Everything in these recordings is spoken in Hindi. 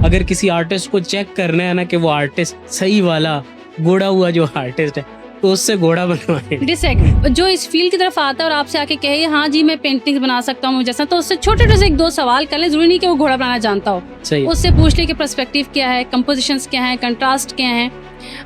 अगर किसी आर्टिस्ट को चेक करना है ना कि वो आर्टिस्ट सही वाला गोड़ा हुआ जो आर्टिस्ट है, तो उससे घोड़ा बनवाए। डिसएग्री। जो इस फील्ड की तरफ आता है और आपसे आके कहे हाँ जी मैं पेंटिंग बना सकता हूँ जैसा, तो उससे छोटे से एक दो सवाल कर ले, जरूरी नहीं कि वो घोड़ा बनाना जानता हो। सही। उससे पूछ ले कि पर्सपेक्टिव क्या है, कंपोजिशंस क्या है, कंट्रास्ट क्या है।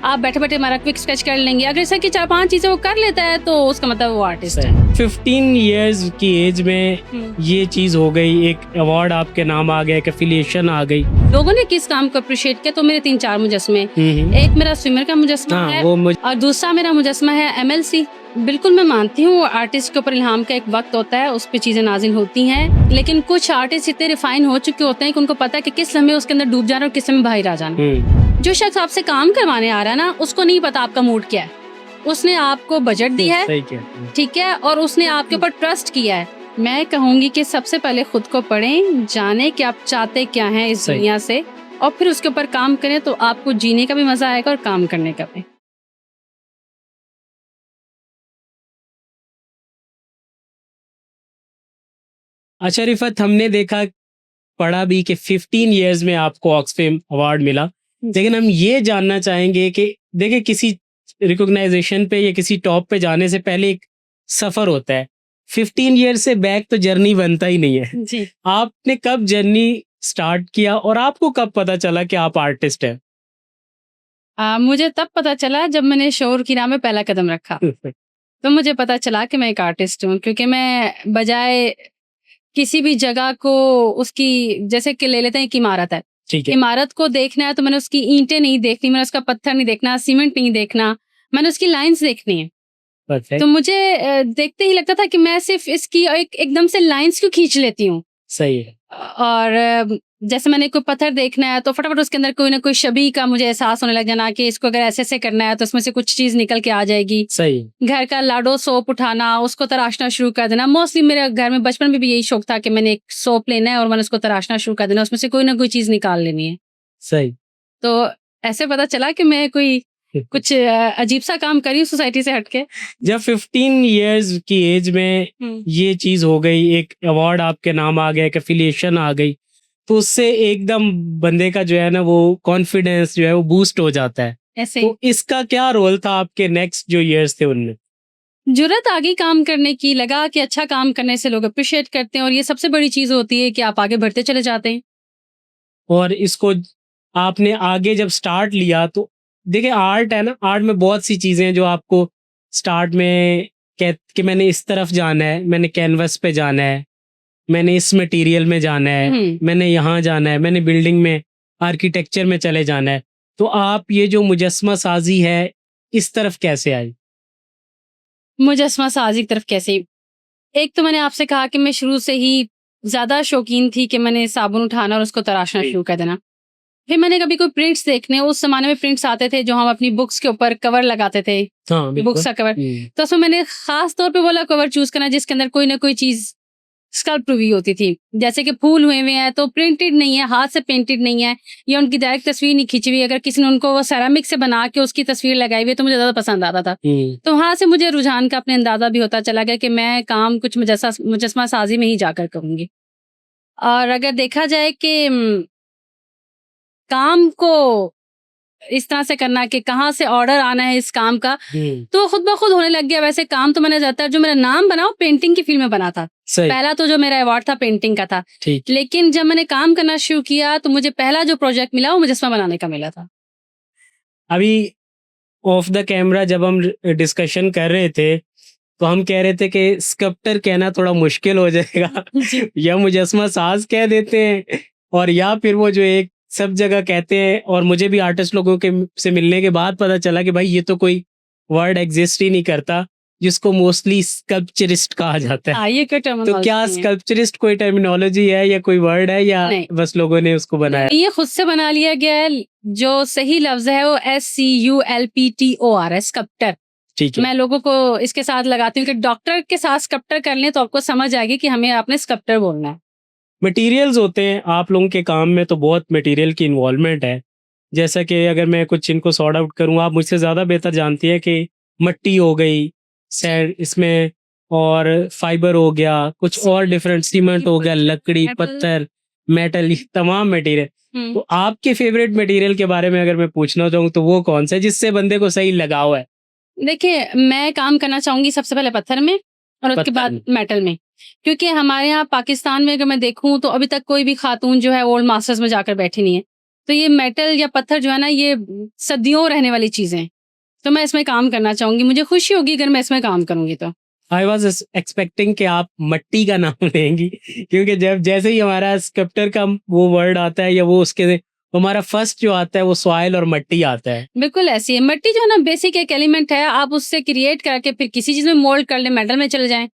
आप बैठे बैठे हमारा क्विक स्केच कर लेंगे। अगर इस तरह की 4-5 चीजें वो कर लेता है तो उसका मतलब वो आर्टिस्ट है। 15 इयर्स की एज में ये चीज हो गई, एक अवार्ड आपके नाम आ गया, एक एफिलिएशन आ गई। लोगों ने किस काम को अप्रिशिएट किया, तो मेरे 3-4 मुजस्मे। एक मेरा स्विमर का मुजस्मा है और दूसरा मेरा मुजस्मा है MLC। बिल्कुल मैं मानती हूँ आर्टिस्ट के ऊपर इल्हाम का एक वक्त होता है, उस पर चीजें नाजिल होती हैं, लेकिन कुछ आर्टिस्ट इतने रिफाइन हो चुके होते हैं कि उनको पता है कि किस समय उसके अंदर डूब जाना और किस समय बाहर आ जाना। जो शख्स आपसे काम करवाने आ रहा है ना, उसको नहीं पता आपका मूड क्या है। उसने आपको बजट दिया है, ठीक है, और उसने आपके ऊपर ट्रस्ट किया है। मैं कहूंगी कि सबसे पहले खुद को पढ़ें, जाने कि आप चाहते क्या हैं इस दुनिया से, और फिर उसके ऊपर काम करें, तो आपको जीने का भी मजा आएगा और काम करने का भी। अच्छा रिफत, हमने देखा पढ़ा भी कि 15 इयर्स में आपको ऑक्सफेम अवार्ड मिला, लेकिन हम ये जानना चाहेंगे कि देखिए किसी रिकॉग्नाइजेशन पे या किसी टॉप पे जाने से पहले एक सफर होता है। 15 इयर्स से बैक तो जर्नी बनता ही नहीं है जी। आपने कब जर्नी स्टार्ट किया और आपको कब पता चला कि आप आर्टिस्ट हैं? मुझे तब पता चला जब मैंने शोर की राह में पहला कदम रखा। तो मुझे पता चला कि मैं एक आर्टिस्ट हूँ, क्योंकि मैं बजाय किसी भी जगह को उसकी, जैसे कि ले लेते हैं एक इमारत है, इमारत को देखना है तो मैंने उसकी ईंटें नहीं देखनी, मैंने उसका पत्थर नहीं देखना, सीमेंट नहीं देखना, मैंने उसकी लाइंस देखनी है। तो मुझे देखते ही लगता था कि मैं सिर्फ इसकी एकदम से लाइंस क्यों खींच लेती हूँ। सही है। और जैसे मैंने कोई पत्थर देखना है तो फटाफट उसके अंदर कोई ना कोई शबी का मुझे एहसास होने लग जाना कि इसको अगर ऐसे ऐसे करना है तो उसमें से कुछ चीज निकल के आ जाएगी। सही। घर का लाडो सोप उठाना, उसको तराशना शुरू कर देना। मोस्टली मेरे घर में बचपन में भी यही शौक था कि मैंने एक सोप लेना है और मैंने उसको तराशना शुरू कर देना, उसमें से कोई ना कोई चीज निकाल लेनी है। सही। तो ऐसे पता चला कि मैं कोई कुछ अजीब सा काम करी सोसाइटी से हटके। जब 15 इयर्स की एज में ये चीज हो गई, एक अवार्ड आपके नाम आ गया, एक एफिलिएशन आ गई, तो उससे एकदम बंदे का जो है ना वो कॉन्फिडेंस जो है वो बूस्ट हो जाता है। ऐसे तो इसका क्या रोल था आपके नेक्स्ट जो इयर्स थे उनमें? जुर्रत आगे काम करने की, लगा कि अच्छा काम करने से लोग अप्रिशिएट करते हैं और ये सबसे बड़ी चीज होती है कि आप आगे बढ़ते चले जाते हैं। और इसको आपने आगे जब स्टार्ट लिया तो देखिए आर्ट है ना, आर्ट में बहुत सी चीजें हैं जो आपको स्टार्ट में कि मैंने इस तरफ जाना है, मैंने कैनवस पे जाना है, मैंने इस मटेरियल में जाना है, मैंने यहाँ जाना है, मैंने बिल्डिंग में आर्किटेक्चर में चले जाना है। तो आप ये जो मुजस्मा साजी है इस तरफ कैसे आई? मुजस्मा साजी की तरफ कैसे? एक तो मैंने आपसे कहा कि मैं शुरू से ही ज्यादा शौकीन थी कि मैंने साबुन उठाना और उसको तराशना शुरू कर देना। फिर मैंने कभी कोई प्रिंट्स देखने, उस जमाने में प्रिंट्स आते थे जो हम अपनी बुक्स के ऊपर कवर लगाते थे, बुक्स का कवर। तो उसमें मैंने खास तौर पे वाला कवर चूज करना जिसके अंदर कोई ना कोई चीज स्कल्प्ट हुई होती थी। जैसे कि फूल हुए हुए हैं तो प्रिंटेड नहीं है, हाथ से पेंटेड नहीं है, या उनकी डायरेक्ट तस्वीर नहीं खींची हुई। अगर किसी ने उनको वो सेरामिक से बना के उसकी तस्वीर लगाई हुई है तो मुझे ज्यादा पसंद आता था। तो वहां से मुझे रुझान का अपने अंदाजा भी होता चला गया कि मैं काम कुछ मुजस्मा साजी में ही जाकर करूंगी। और अगर देखा जाए कि काम को इस तरह से करना कि कहाँ से ऑर्डर आना है इस काम का, तो खुद ब खुद होने लग गया। वैसे काम तो मैंने ज्यादातर जो मेरा नाम बना वो पेंटिंग की फील्ड में बना था। पहला तो जो मेरा अवार्ड था पेंटिंग का था, लेकिन जब मैंने काम करना शुरू किया तो मुझे पहला जो प्रोजेक्ट मिला वो मुजस्मा बनाने का मिला था। अभी ऑफ द कैमरा जब हम डिस्कशन कर रहे थे तो हम कह रहे थे कि स्कल्प्टर कहना थोड़ा मुश्किल हो जाएगा या मुजस्मा साज कह देते हैं, और या फिर वो जो एक सब जगह कहते हैं। और मुझे भी आर्टिस्ट लोगों के से मिलने के बाद पता चला कि भाई ये तो कोई वर्ड एग्जिस्ट ही नहीं करता जिसको मोस्टली स्कल्पचरिस्ट कहा जाता है। ये तो क्या स्कल्पचरिस्ट कोई टर्मिनोलॉजी है या कोई वर्ड है या बस लोगों ने उसको बनाया? ये खुद से बना लिया गया है। जो सही लफ्ज है वो SCULPTOR है, स्कल्प्टर। ठीक है। मैं लोगों को इसके साथ लगाती हूँ कि डॉक्टर के साथ स्कल्प्टर कर लें तो आपको समझ आएगी कि हमें आपने स्कल्प्टर बोलना है। मटेरियल्स होते हैं आप लोगों के काम में, तो बहुत मटेरियल की इन्वॉल्वमेंट है। जैसा कि अगर मैं कुछ इनको सॉर्ट आउट करूँ, आप मुझसे ज़्यादा बेहतर जानती है कि मट्टी हो गई, सैंड इसमें, और फाइबर हो गया, कुछ और डिफरेंट, सीमेंट हो गया, लकड़ी, पत्थर, मेटल, तमाम मटेरियल। तो आपके फेवरेट मटेरियल के बारे में अगर मैं पूछना चाहूँ तो वो कौन सा है जिससे बंदे को सही लगाव है? देखिए, मैं काम करना चाहूँगी सबसे पहले पत्थर में और उसके पत्थर बाद में। मेटल में। क्योंकि हमारे यहाँ पाकिस्तान में अगर मैं देखूँ तो अभी तक कोई भी खातून जो है ओल्ड मास्टर्स में जाकर बैठी नहीं है। तो ये मेटल या पत्थर जो है ना, ये सदियों रहने वाली चीज़ें हैं। तो मैं इसमें काम करना चाहूँगी। मुझे खुशी होगी अगर मैं इसमें काम करूँगी तो। आई वॉज एक्सपेक्टिंग कि आप मट्टी का नाम लेंगी, क्योंकि जब जैसे ही हमारा स्कल्पटर का वो वर्ड आता है या वो उसके हमारा फर्स्ट जो आता है वो सॉइल और मट्टी आता है। बिल्कुल ऐसी है। मिट्टी जो है ना, बेसिक एक एलिमेंट है। आप उससे क्रिएट करके फिर किसी चीज़ में मोल्ड कर लें, मेटल में चले जाएँ।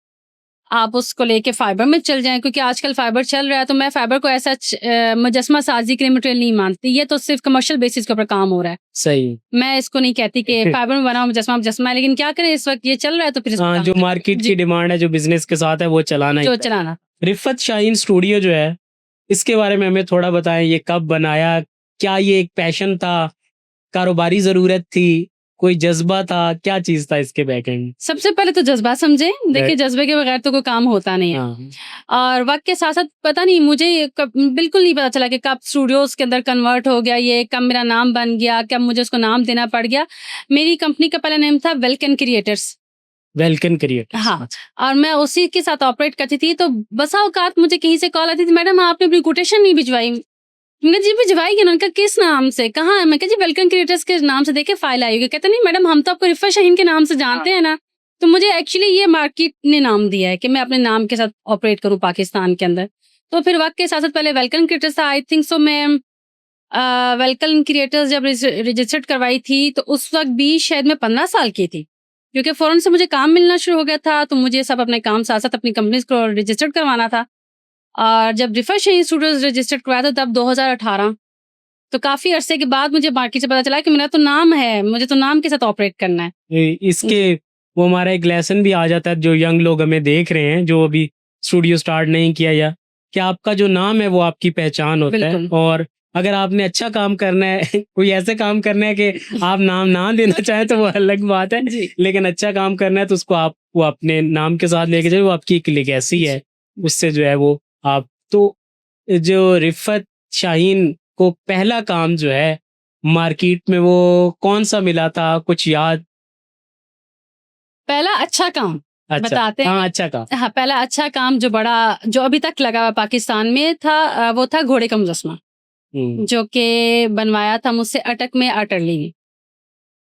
आप उसको लेके फाइबर में चल जाएँ, क्योंकि आजकल फाइबर चल रहा है, तो मैं फाइबर को ऐसा मुजस्समा साजी के लिए मटेरियल नहीं मानती। ये तो सिर्फ कमर्शियल बेसिस के ऊपर काम हो रहा है। सही। मैं इसको नहीं कहती कि फाइबर में बना हुआ मुजस्समा मुजस्समा है, लेकिन क्या करें, इस वक्त ये चल रहा है तो फिर इसको हाँ, काम जो करना मार्केट जी, की डिमांड है, जो बिजनेस के साथ है वो चलाना ही जो पड़ेगा। चलाना। रिफ़त शाहीन स्टूडियो जो है, इसके बारे में हमें थोड़ा बताएं। ये कब बनाया? क्या ये एक पैशन था, कारोबारी ज़रूरत थी, कोई जज्बा था, क्या चीज़ था इसके बैकएंड? सबसे पहले तो जज्बा समझें। देखिए, जज्बे के बगैर तो कोई काम होता नहीं है। हाँ, और वक्त के साथ साथ पता नहीं मुझे ये कब, बिल्कुल नहीं पता चला कि कब स्टूडियोज के अंदर कन्वर्ट हो गया, ये कब मेरा नाम बन गया, कब मुझे उसको नाम देना पड़ गया। मेरी कंपनी का पहला नेम था वेलकन क्रिएटर्स। Vulcan creators. हाँ, और मैं उसी के साथ ऑपरेट करती थी। तो बसा औकात मुझे कहीं से कॉल आती थी, मैडम आपने अपनी कोटेशन नहीं भिजवाई। मैं जी भिजवाई कि उनका किस नाम से, कहाँ है? मैं कहा जी वेलकम क्रिएटर्स के नाम से देखे फाइल आई होगी। कहते नहीं मैडम, हम तो आपको रिफ़त शाहीन के नाम से जानते हैं ना। तो मुझे एक्चुअली ये मार्केट ने नाम दिया है कि मैं अपने नाम के साथ ऑपरेट करूँ पाकिस्तान के अंदर। तो फिर वक्त के साथ साथ पहले वेलकम क्रिएटर्स था। आई थिंक सो मैं वेलकम क्रिएटर्स जब रजिस्टर्ड करवाई थी तो उस वक्त भी शायद मैं 15 साल की थी, क्योंकि फ़ौरन से मुझे काम मिलना शुरू हो गया था। तो मुझे सब अपने काम साथ साथ अपनी कंपनीज को रजिस्टर्ड करवाना था। और जब रिफ़त शाहीन स्टूडियोज रजिस्टर्ड करवाया था तब 2018, तो काफ़ी अरसे के बाद मुझे मार्केट से पता चला कि मेरा तो नाम है, मुझे तो नाम के साथ ऑपरेट करना है। इसके वो हमारा एक लेसन भी आ जाता है, जो यंग लोग हमें देख रहे हैं, जो अभी स्टूडियो स्टार्ट नहीं किया या कि आपका जो नाम है वो आपकी पहचान होता है। बिल्कुल। और अगर आपने अच्छा काम करना है कोई ऐसे काम करना है कि आप नाम ना देना चाहें तो वो अलग बात है, जी। लेकिन अच्छा काम करना है तो उसको आप वो अपने नाम के साथ लेके जाए, वो आपकी एक लेगेसी है। उससे जो है वो आप तो जो रिफ़त शाहीन को पहला काम जो है मार्केट में वो कौन सा मिला था, कुछ याद? पहला अच्छा काम अच्छा, बताते हैं। हाँ, अच्छा काम। हाँ, पहला अच्छा काम जो बड़ा, जो अभी तक लगा हुआ पाकिस्तान में था, वो था घोड़े का मुजस्समा, हुँ। जो कि बनवाया था मुझसे अटक में अटरली में।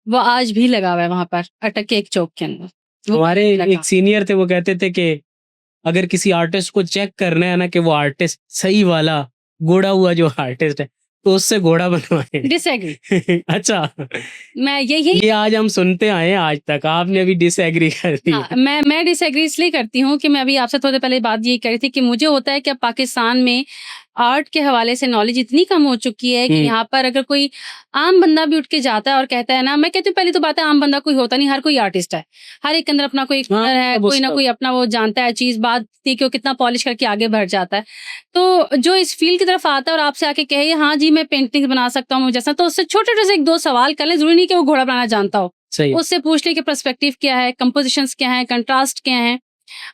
वो आज भी लगा हुआ है वहाँ पर अटक के एक चौक के अंदर। वो हमारे लगा। एक सीनियर थे, वो कहते थे कि अगर किसी आर्टिस्ट को चेक करना है ना कि वो आर्टिस्ट सही वाला गोड़ा हुआ जो आर्टिस्ट है, तो उससे घोड़ा बनवाएँ। डिसएग्री। अच्छा, मैं यही ये आज हम सुनते आए हैं आज तक, आपने अभी डिसएग्री कर दी हाँ, है। मैं डिसएग्री इसलिए करती हूँ कि मैं अभी आपसे थोड़ी देर पहले बात यही कर रही थी कि मुझे होता है कि अब पाकिस्तान में आर्ट के हवाले से नॉलेज इतनी कम हो चुकी है कि हुँ। यहाँ पर अगर कोई आम बंदा भी उठ के जाता है और कहता है ना, मैं कहती हूँ पहली तो बात है, आम बंदा कोई होता नहीं, हर कोई आर्टिस्ट है। हर एक के अंदर अपना कोई हाँ, हुनर है, अब कोई ना उसका कोई अपना वो जानता है चीज़, बात थी कि वो कितना पॉलिश करके आगे बढ़ जाता है। तो जो इस फील्ड की तरफ आता है और आपसे आके कहे हाँ जी मैं पेंटिंग बना सकता हूँ जैसा, तो उससे छोटे-छोटे से 1-2 सवाल कर लें, ज़रूरी नहीं कि वो घोड़ा बनाना जानता हो। सही। उससे पूछ लें कि पर्सपेक्टिव क्या है, कंपोज़िशंस क्या हैं, कंट्रास्ट क्या हैं।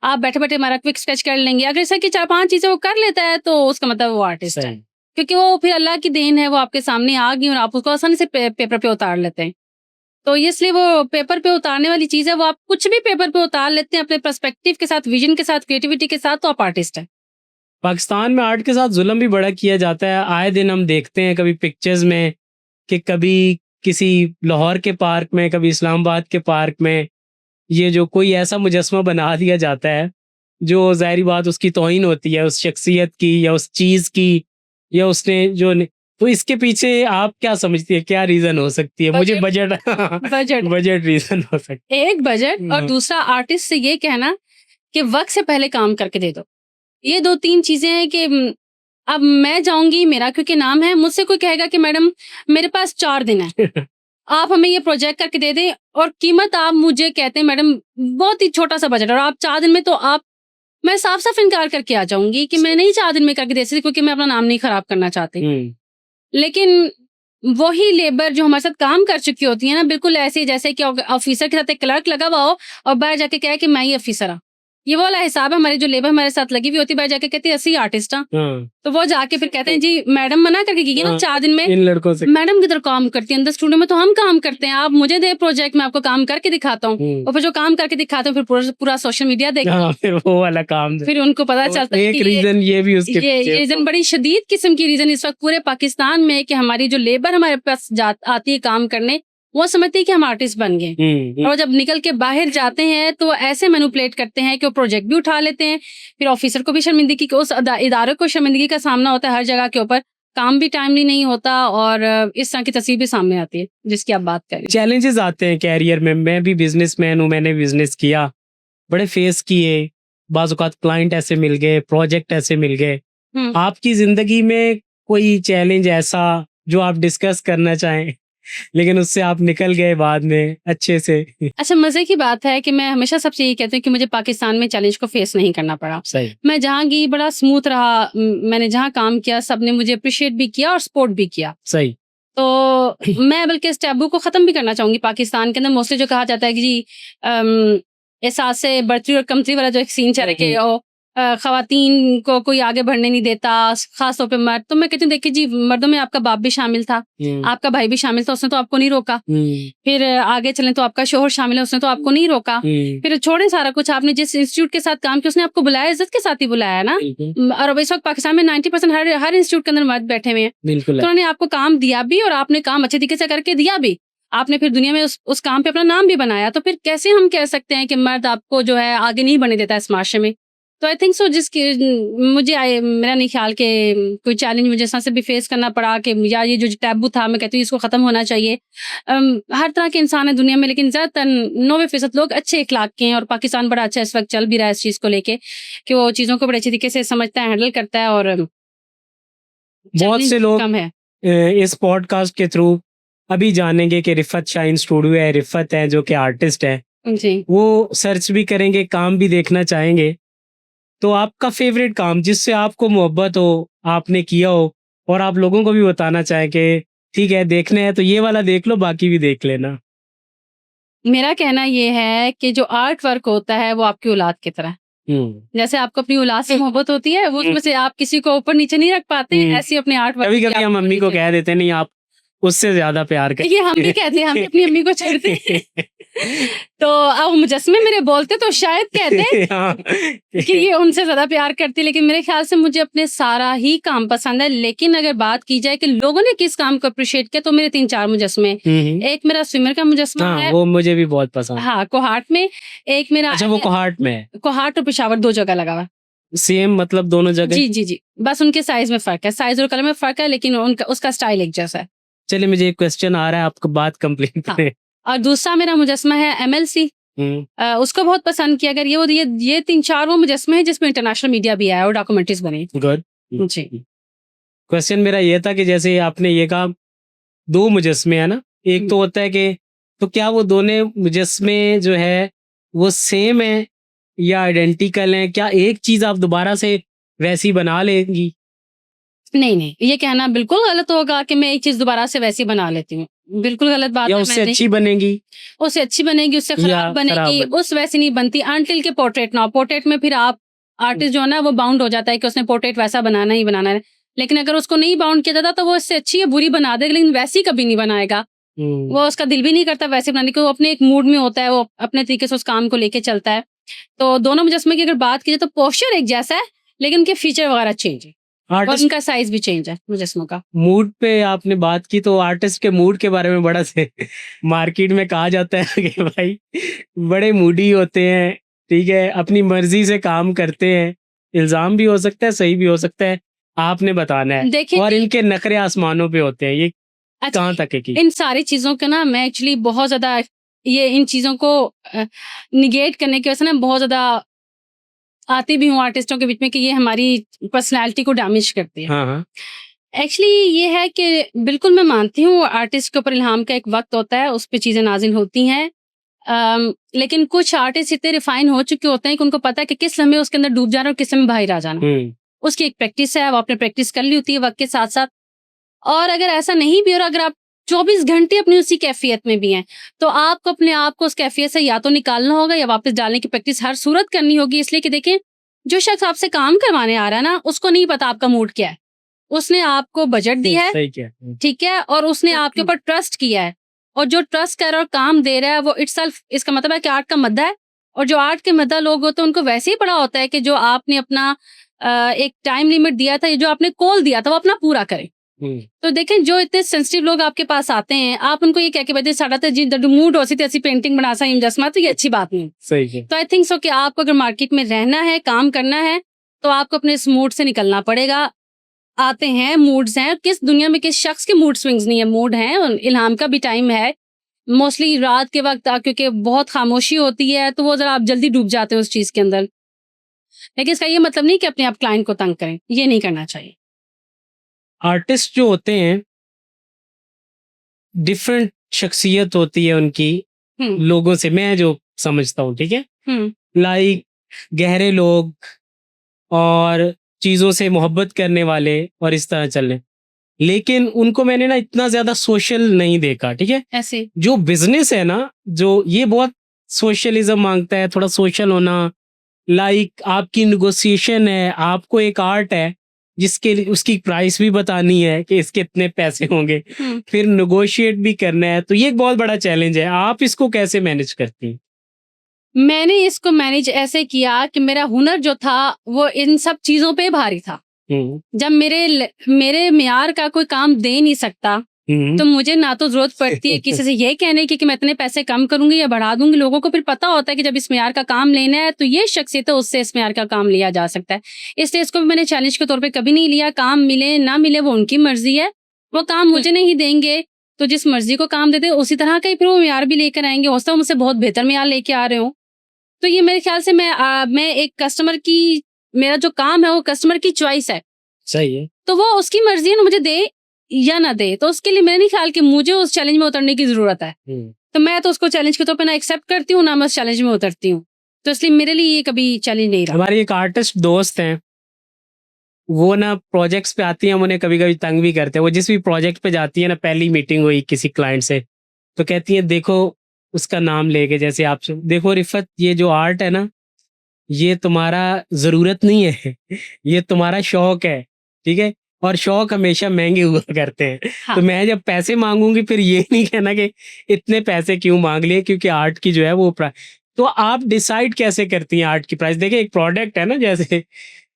आप बैठे-बैठे हमारा क्विक स्केच कर लेंगे। अगर इस तरह की 4-5 चीज़ें वो कर लेता है तो उसका मतलब वो आर्टिस्ट है। सही। क्योंकि वो फिर अल्लाह की देन है, वो आपके सामने आ गई और आप उसको आसानी से पेपर पे उतार लेते हैं। तो इसलिए वो पेपर पे उतारने वाली चीज़ है, वो आप कुछ भी पेपर पे उतार लेते हैं अपने पर्सपेक्टिव के साथ, विज़न के साथ, क्रिएटिविटी के साथ, तो आप आर्टिस्ट हैं। पाकिस्तान में आर्ट के साथ जुल्म भी बड़ा किया जाता है। आए दिन हम देखते हैं कभी पिक्चर्स में कि कभी किसी लाहौर के पार्क में, कभी इस्लामाबाद के पार्क में ये जो कोई ऐसा मुजस्समा बना दिया जाता है, जो ज़ाहिर बात उसकी तौहीन होती है उस शख्सियत की या उस चीज़ की या उसने जो न तो इसके पीछे आप क्या समझती हैं, क्या रीज़न हो सकती है? मुझे बजट बजट बजट रीज़न हो सकता एक बजट है। और हाँ, दूसरा आर्टिस्ट से ये कहना कि वक़्त से पहले काम करके दे दो। ये 2-3 चीज़ें हैं कि अब मैं जाऊँगी, मेरा क्योंकि नाम है, मुझसे कोई कहेगा कि मैडम मेरे पास 4 दिन है, आप हमें ये प्रोजेक्ट करके दे दें, और कीमत आप मुझे कहते हैं मैडम बहुत ही छोटा-सा बजट और आप 4 दिन में, तो आप मैं साफ-साफ इनकार करके आ जाऊँगी कि मैं नहीं 4 दिन में करके दे सकती, क्योंकि मैं अपना नाम नहीं खराब करना चाहती। हुँ, लेकिन वही लेबर जो हमारे साथ काम कर चुकी होती है ना, बिल्कुल ऐसे ही जैसे कि ऑफिसर के साथ एक क्लर्क लगा हुआ हो और बाहर जाके कहे कि मैं ही ऑफिसर हूँ। ये वो वाला हिसाब है, हमारी जो लेबर हमारे साथ लगी हुई होती है, भाई जाके कहती है ऐसी आर्टिस्ट हाँ, हाँ, तो वो जाके फिर कहते हैं जी मैडम मना करके गई ना हाँ, 4 दिन में, इन लड़कों से। मैडम किधर काम करती है, अंदर स्टूडियो में तो हम काम करते हैं, आप मुझे दे प्रोजेक्ट, मैं आपको काम करके दिखाता हूँ। और फिर जो काम करके दिखाते हैं फिर पूरा सोशल मीडिया देखते हैं, हाँ, फिर वो वाला काम फिर उनको पता तो चलता है एक कि रीजन ये भी उसके ये पीछे रीजन बड़ी शदीद किस्म की रीजन इस वक्त पूरे पाकिस्तान में है कि हमारी जो लेबर हमारे पास आती है काम करने, वो समझती है कि हम आर्टिस्ट बन गए, और जब निकल के बाहर जाते हैं तो ऐसे मैनिपुलेट करते हैं कि वो प्रोजेक्ट भी उठा लेते हैं, फिर ऑफिसर को भी शर्मिंदगी, उस इदारे को शर्मिंदगी का सामना होता है हर जगह के ऊपर, काम भी टाइमली नहीं होता, और इस तरह की तस्वीर भी सामने आती है जिसकी आप बात कर रही चैलेंजेस आते हैं कैरियर में। मैं भी बिजनेसमैन हूँ, मैंने बिजनेस किया, बड़े फेस किए, बाज़ औक़ात क्लाइंट ऐसे मिल गए, प्रोजेक्ट ऐसे मिल गए। हैं। आपकी जिंदगी में कोई चैलेंज ऐसा जो आप डिस्कस करना चाहें लेकिन उससे आप निकल गए बाद में अच्छे से? अच्छा, मजे की बात है कि मैं हमेशा सबसे यही कहती हूँ कि मुझे पाकिस्तान में चैलेंज को फेस नहीं करना पड़ा। सही। मैं जहाँ गई बड़ा स्मूथ रहा, मैंने जहाँ काम किया सबने मुझे अप्रिशिएट भी किया और सपोर्ट भी किया। सही। तो मैं बल्कि इस टैबू को ख़त्म भी करना चाहूँगी पाकिस्तान के अंदर। मोस्टली जो कहा जाता है कि जी एहसास से बढ़ती और कमतरी वाला जो एक सीन चल रहा है कि ख़वातीन को कोई आगे बढ़ने नहीं देता, ख़ास तौर पे मर्द। तो मैं कहती हूँ देखिए जी, मर्दों में आपका बाप भी शामिल था, आपका भाई भी शामिल था, उसने तो आपको नहीं रोका। फिर आगे चलें तो आपका शोहर शामिल है, उसने तो आपको नहीं रोका। फिर छोड़ें सारा कुछ, आपने जिस इंस्टीट्यूट के साथ काम किया उसने आपको बुलाया, इज्जत के साथ ही बुलाया ना। और अब इस वक्त पाकिस्तान में 90% हर इंस्टीट्यूट के अंदर मर्द बैठे हुए हैं, बिल्कुल तो उन्होंने आपको काम दिया भी और आपने काम अच्छे तरीके से करके दिया भी। आपने फिर दुनिया में उस काम पे अपना नाम भी बनाया। तो फिर कैसे हम कह सकते हैं कि मर्द आपको जो है आगे नहीं बढ़ने देता इस माशरे में? तो आई थिंक सो जिसकी मेरा नहीं ख्याल कि कोई चैलेंज मुझे ऐसा से भी फेस करना पड़ा कि या ये जो टैबू था, मैं कहती हूँ इसको ख़त्म होना चाहिए। हर तरह के इंसान है दुनिया में, लेकिन ज़्यादातर 90% लोग अच्छे इखलाक के हैं, और पाकिस्तान बड़ा अच्छा इस वक्त चल भी रहा है इस चीज़ को लेके कि वो चीज़ों को बड़े अच्छे तरीके से समझता है, हैंडल करता है, और बहुत से लोग कम है। इस पॉडकास्ट के थ्रू अभी जानेंगे कि रिफत शाइन स्टूडियो है, रिफत है जो कि आर्टिस्ट है, जी। वो सर्च भी करेंगे, काम भी देखना चाहेंगे। तो आपका फेवरेट काम जिससे आपको मोहब्बत हो, आपने किया हो और आप लोगों को भी बताना चाहें कि ठीक है देखने हैं तो ये वाला देख लो, बाकी भी देख लेना। मेरा कहना ये है कि जो आर्ट वर्क होता है वो आपकी औलाद की तरह है। जैसे आपको अपनी औलाद से मोहब्बत होती है, वो उसमें से आप किसी को ऊपर नीचे नहीं रख पाते, ऐसे ही अपने आर्ट वर्क कभी-कभी हम मम्मी को कह देते हैं नहीं आप उससे ज़्यादा प्यार करते ये हम भी कहते हैं, हम भी अपनी अम्मी को छेड़ते हैं। तो अब मुजस्मे मेरे बोलते तो शायद कहते हाँ। कि ये उनसे ज़्यादा प्यार करती है, लेकिन मेरे ख्याल से मुझे अपने सारा ही काम पसंद है। लेकिन अगर बात की जाए कि लोगों ने किस काम को अप्रिशिएट किया, तो मेरे 3-4 मुजस्मे। एक मेरा स्विमर का मुजस्मा हाँ, है, वो मुझे भी बहुत पसंद है। हाँ, कोहाट में। एक मेरा अच्छा वो कोहाट में है? कोहाट और पेशावर 2 जगह लगा हुआ है। सेम मतलब दोनों जगह? जी, जी, जी। बस उनके साइज़ में फ़र्क है, साइज़ और कलर में फ़र्क है, लेकिन उनका उसका स्टाइल एक जैसा है। चलिए मुझे एक क्वेश्चन आ रहा है, आपको बात कंप्लीट हाँ। करें। और दूसरा मेरा मुजस्मा है एमएलसी। उसको बहुत पसंद किया। अगर ये 3-4 वो मुजस्मे हैं जिसमें इंटरनेशनल मीडिया भी आया और डॉक्यूमेंट्रीज़ बनी। गुड। जी। क्वेश्चन मेरा ये था कि जैसे आपने ये कहा 2 मुजस्मे है ना, एक तो होता है कि तो क्या वो दोनों मुजस्मे जो है वो सेम है या आइडेंटिकल हैं? क्या एक चीज़ आप दोबारा से वैसी बना लेंगी? नहीं, ये कहना बिल्कुल गलत होगा कि मैं एक चीज़ दोबारा से वैसी बना लेती हूँ। बिल्कुल गलत बात या है। उससे अच्छी बनेगी? उससे अच्छी बनेगी, उससे या खराब बनेगी, खराब उस वैसी नहीं बनती अनटिल के पोर्ट्रेट ना हो। पोर्ट्रेट में फिर आप आर्टिस्ट जो है ना वो बाउंड हो जाता है कि उसने पोर्ट्रेट वैसा बनाना ही बनाना है। लेकिन अगर उसको नहीं बाउंड किया जाता तो वो इससे अच्छी या बुरी बना देगा, लेकिन वैसी कभी नहीं बनाएगा। वो उसका दिल भी नहीं करता वैसे बनाने की, वो अपने एक मूड में होता है, वो अपने तरीके से उस काम को लेके चलता है। तो दोनों मुजस्मे की अगर बात की जाए तो पोस्चर एक जैसा है, लेकिन उनके फीचर वगैरह चेंज है और आर्टिस्ट उनका साइज़ भी चेंज है मुजस्मों का। मूड पे आपने बात की तो आर्टिस्ट के मूड के बारे में बड़ा से मार्केट में कहा जाता है कि भाई बड़े मूडी होते हैं, ठीक है, अपनी मर्जी से काम करते हैं। इल्ज़ाम भी हो सकता है, सही भी हो सकता है, आपने बताना है। देखिए और इनके नखरे आसमानों पे होते हैं, ये अच्छा, कहाँ तक है कि इन सारी चीज़ों के ना मैं एक्चुअली बहुत ज़्यादा ये इन चीज़ों को निगेट करने की वजह से ना बहुत ज़्यादा आती भी हूँ आर्टिस्टों के बीच में कि ये हमारी पर्सनैलिटी को डैमेज करती है। हाँ, हाँ। एक्चुअली ये है कि बिल्कुल मैं मानती हूँ आर्टिस्ट के ऊपर इल्हाम का एक वक़्त होता है, उस पे चीज़ें नाज़िल होती हैं। लेकिन कुछ आर्टिस्ट इतने रिफ़ाइन हो चुके होते हैं कि उनको पता है कि किस लम्हे उसके अंदर डूब जाना और किस लम्हे बाहर आ जाना। उसकी एक प्रैक्टिस है, वो आपने प्रैक्टिस कर ली होती है वक़्त के साथ-साथ। और अगर ऐसा नहीं भी और अगर आप 24 घंटे अपनी उसी कैफियत में भी हैं। तो आपको अपने आप को उस कैफियत से या तो निकालना होगा या वापस डालने की प्रैक्टिस हर सूरत करनी होगी। इसलिए कि देखें, जो शख्स आपसे काम करवाने आ रहा है ना, उसको नहीं पता आपका मूड क्या है। उसने आपको बजट दिया है, सही क्या ठीक है, और उसने आपके ऊपर ट्रस्ट किया है, और जो ट्रस्ट कर रहा है और काम दे रहा है वो इटसेल्फ, इसका मतलब है कि आर्ट का मद्दा है। और जो आर्ट के मद्दा लोग होते हैं उनको वैसे ही पड़ा होता है कि जो आपने अपना एक टाइम लिमिट दिया था, जो आपने कॉल दिया था, वो अपना पूरा करें। तो देखें, जो इतने सेंसिटिव लोग आपके पास आते हैं, आप उनको ये कह के बैठे साड़ा तो जी मूड हो सी ऐसी पेंटिंग बना सा इंजस्मा, तो ये अच्छी बात नहीं। सही है। तो आई थिंक सो कि आपको अगर मार्केट में रहना है, काम करना है, तो आपको अपने इस मूड से निकलना पड़ेगा। आते हैं, मूड्स हैं, किस दुनिया में किस शख्स के मूड स्विंग्स नहीं है, मूड हैं। इल्हाम का भी टाइम है, मोस्टली रात के वक्त, क्योंकि बहुत खामोशी होती है, तो वो जरा आप जल्दी डूब जाते हैं उस चीज के अंदर। लेकिन इसका ये मतलब नहीं कि अपने आप क्लाइंट को तंग करें, ये नहीं करना चाहिए। आर्टिस्ट जो होते हैं, डिफरेंट शख्सियत होती है उनकी हम्म लोगों से, मैं जो समझता हूँ, ठीक है। हम्म लाइक गहरे लोग और चीज़ों से मोहब्बत करने वाले और इस तरह चलने, लेकिन उनको मैंने ना इतना ज़्यादा सोशल नहीं देखा, ठीक है। ऐसे जो बिजनेस है ना, जो ये बहुत सोशलिज्म मांगता है, थोड़ा सोशल होना। लाइक आपकी निगोशिएशन है, आपको एक आर्ट है जिसके लिए उसकी प्राइस भी बतानी है कि इसके इतने पैसे होंगे, हम्म फिर निगोशिएट भी करना है, तो ये एक बहुत बड़ा चैलेंज है। आप इसको कैसे मैनेज करती हैं? मैंने इसको मैनेज ऐसे किया कि मेरा हुनर जो था वो इन सब चीजों पे भारी था। जब मेरे मियार का कोई काम दे नहीं सकता, तो मुझे ना तो जरूरत पड़ती है किसी से ये कहने की कि मैं इतने पैसे कम करूंगी या बढ़ा दूंगी। लोगों को फिर पता होता है कि जब इस मियार का काम लेना है तो ये शख्सियत है, उससे इस मियार का काम लिया जा सकता है। इसलिए इसको भी मैंने चैलेंज के तौर पे कभी नहीं लिया। काम मिले ना मिले वो उनकी मर्जी है, वो काम मुझे नहीं देंगे तो जिस मर्जी को काम देते उसी तरह का ही फिर वो मियार भी लेकर आएंगे। हो सकता है वो मुझसे बहुत बेहतर मियार लेके आ रहे हो। तो ये मेरे ख्याल से मैं एक कस्टमर की, मेरा जो काम है वो कस्टमर की चॉइस है, सही है। तो वो उसकी मर्जी है ना, मुझे दे या ना दे। तो उसके लिए मैंने नहीं ख्याल कि मुझे उस चैलेंज में उतरने की जरूरत है। तो मैं तो उसको चैलेंज के तौर पे ना एक्सेप्ट करती हूँ, ना मैं उस चैलेंज में उतरती हूँ। तो इसलिए मेरे लिए ये कभी चैलेंज नहीं रहा। हमारी एक आर्टिस्ट दोस्त हैं, वो ना प्रोजेक्ट्स पे आती हैं, हम उन्हें कभी कभी तंग भी करते हैं। वो जिस भी प्रोजेक्ट पे जाती है ना, पहली मीटिंग हुई किसी क्लाइंट से, तो कहती है देखो, उसका नाम लेके, जैसे आपसे, देखो रिफत, ये जो आर्ट है ना, ये तुम्हारा ज़रूरत नहीं है, ये तुम्हारा शौक है, ठीक है? और शौक हमेशा महँगे हुआ करते हैं। हाँ। तो मैं जब पैसे माँगूँगी फिर ये नहीं कहना कि इतने पैसे क्यों माँग लिए, क्योंकि आर्ट की जो है वो तो आप डिसाइड कैसे करती हैं आर्ट की प्राइस? देखिए, एक प्रोडक्ट है ना, जैसे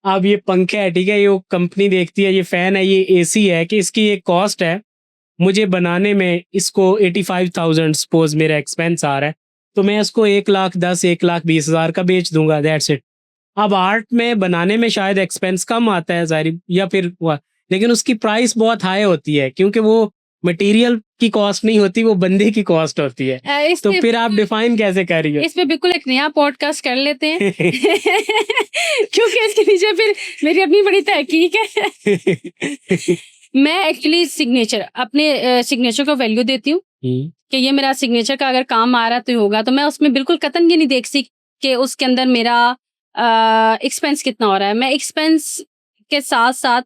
अब ये पंखा है, ठीक है? ये वो कंपनी देखती है, ये फ़ैन है, ये एसी है, कि इसकी ये कॉस्ट है, मुझे बनाने में इसको 85,000 सपोज़ मेरा एक्सपेंस आ रहा है, तो मैं इसको 1,10,000 1,20,000 का बेच दूँगा, दैट्स इट। अब आर्ट में बनाने में शायद एक्सपेंस कम आता है ज़ाहिर, या फिर हुआ, लेकिन उसकी प्राइस बहुत हाई होती है, क्योंकि वो मटेरियल की कॉस्ट नहीं होती, वो बंदे की कॉस्ट होती है। इस तो पे फिर आप डिफाइन कैसे कर रही हो? इस पे बिल्कुल एक नया पॉडकास्ट कर लेते हैं क्योंकि इसके नीचे फिर मेरी अपनी बड़ी तहकीक है। मैं एक्चुअली अपने सिग्नेचर को वैल्यू देती हूँ कि ये मेरा सिग्नेचर का अगर काम आ रहा तो होगा, तो मैं उसमें बिल्कुल कतन ये नहीं देखती कि उसके अंदर मेरा एक्सपेंस कितना हो रहा है। मैं एक्सपेंस के साथ साथ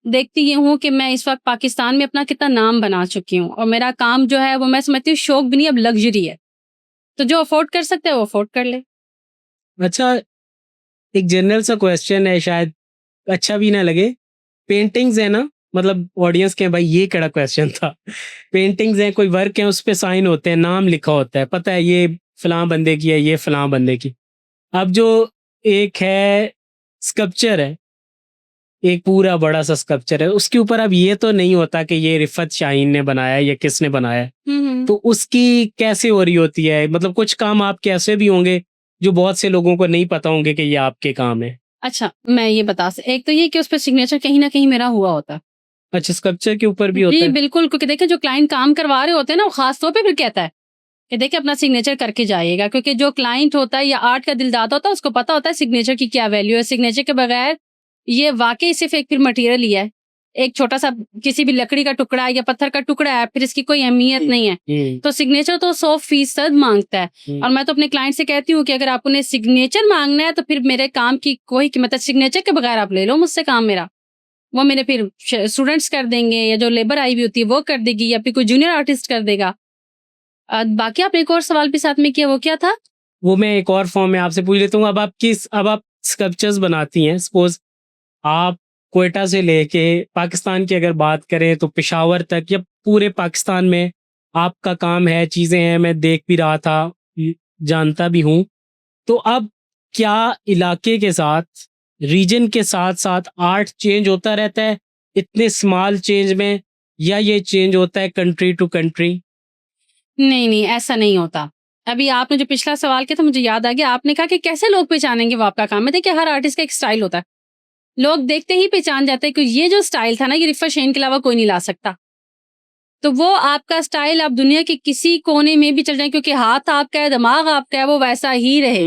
देखती ये हूँ कि मैं इस वक्त पाकिस्तान में अपना कितना नाम बना चुकी हूँ, और मेरा काम जो है वो मैं समझती हूँ शौक भी नहीं, अब लग्जरी है। तो जो अफोर्ड कर सकते हैं वो अफोर्ड कर ले। अच्छा, एक जनरल सा क्वेश्चन है, शायद अच्छा भी ना लगे। पेंटिंग्स है ना, मतलब ऑडियंस के भाई ये केड़ा क्वेश्चन था। पेंटिंग्स हैं, कोई वर्क है, उस पे साइन होते हैं, नाम लिखा होता है, पता है ये फलां बंदे की है, ये फलां बंदे की। अब जो एक है स्कल्पचर है, एक पूरा बड़ा सा स्कल्पचर है, उसके ऊपर अब ये तो नहीं होता कि ये रिफत शाहीन ने बनाया है या किसने बनाया है, तो उसकी कैसे हो रही होती है? मतलब कुछ काम आपके ऐसे भी होंगे जो बहुत से लोगों को नहीं पता होंगे कि ये आपके काम है। अच्छा, मैं ये एक तो ये कि उस पे सिग्नेचर कहीं ना कहीं मेरा हुआ होता है। अच्छा, स्कल्पचर के ऊपर भी होता जी है? बिल्कुल, क्योंकि देखिए जो क्लाइंट काम करवा रहे होते हैं ना, वो खास तौर पे फिर कहता है कि देखिए अपना सिग्नेचर करके जाइएगा, क्योंकि जो क्लाइंट होता है या आर्ट का दिलदाता होता है उसको पता होता है सिग्नेचर की क्या वैल्यू है। सिग्नेचर के बगैर ये वाकई सिर्फ एक फिर मटेरियल ही है, एक छोटा सा किसी भी लकड़ी का टुकड़ा है या पत्थर का टुकड़ा है, फिर इसकी कोई अहमियत नहीं है। तो सिग्नेचर तो 100% मांगता है। और मैं तो अपने क्लाइंट से कहती हूँ कि अगर आप उन्हें सिग्नेचर मांगना है तो फिर मेरे काम की कोई कीमत है, सिग्नेचर के बगैर आप ले लो मुझसे काम मेरा। वो मेरे फिर स्टूडेंट्स कर देंगे, या जो लेबर आई हुई होती है वो कर देगी, या फिर कोई जूनियर आर्टिस्ट कर देगा। बाकी आपने एक और सवाल भी साथ में किया, वो क्या था? वो मैं एक और फॉर्म में आपसे पूछ लेता हूँ। अब आप स्कल्पचर्स बनाती हैं, सपोज आप क्वेटा से लेके पाकिस्तान की अगर बात करें तो पेशावर तक या पूरे पाकिस्तान में आपका काम है, चीज़ें हैं, मैं देख भी रहा था, जानता भी हूँ। तो अब क्या इलाके के साथ, रीजन के साथ साथ आर्ट चेंज होता रहता है इतने स्मॉल चेंज में, या ये चेंज होता है कंट्री टू कंट्री? नहीं, नहीं, ऐसा नहीं होता। अभी आपने जो पिछला सवाल किया था मुझे याद आ गया, आपने कहा कि कैसे लोग पहचानेंगे वो आपका काम है। देखिए, हर आर्टिस्ट का एक स्टाइल होता है। लोग देखते ही पहचान जाते हैं कि ये जो स्टाइल था ना, ये रिफ़ा शेन के अलावा कोई नहीं ला सकता। तो वो आपका स्टाइल आप दुनिया के किसी कोने में भी चल जाएँ, क्योंकि हाथ आपका है, दिमाग आपका है, वो वैसा ही रहे।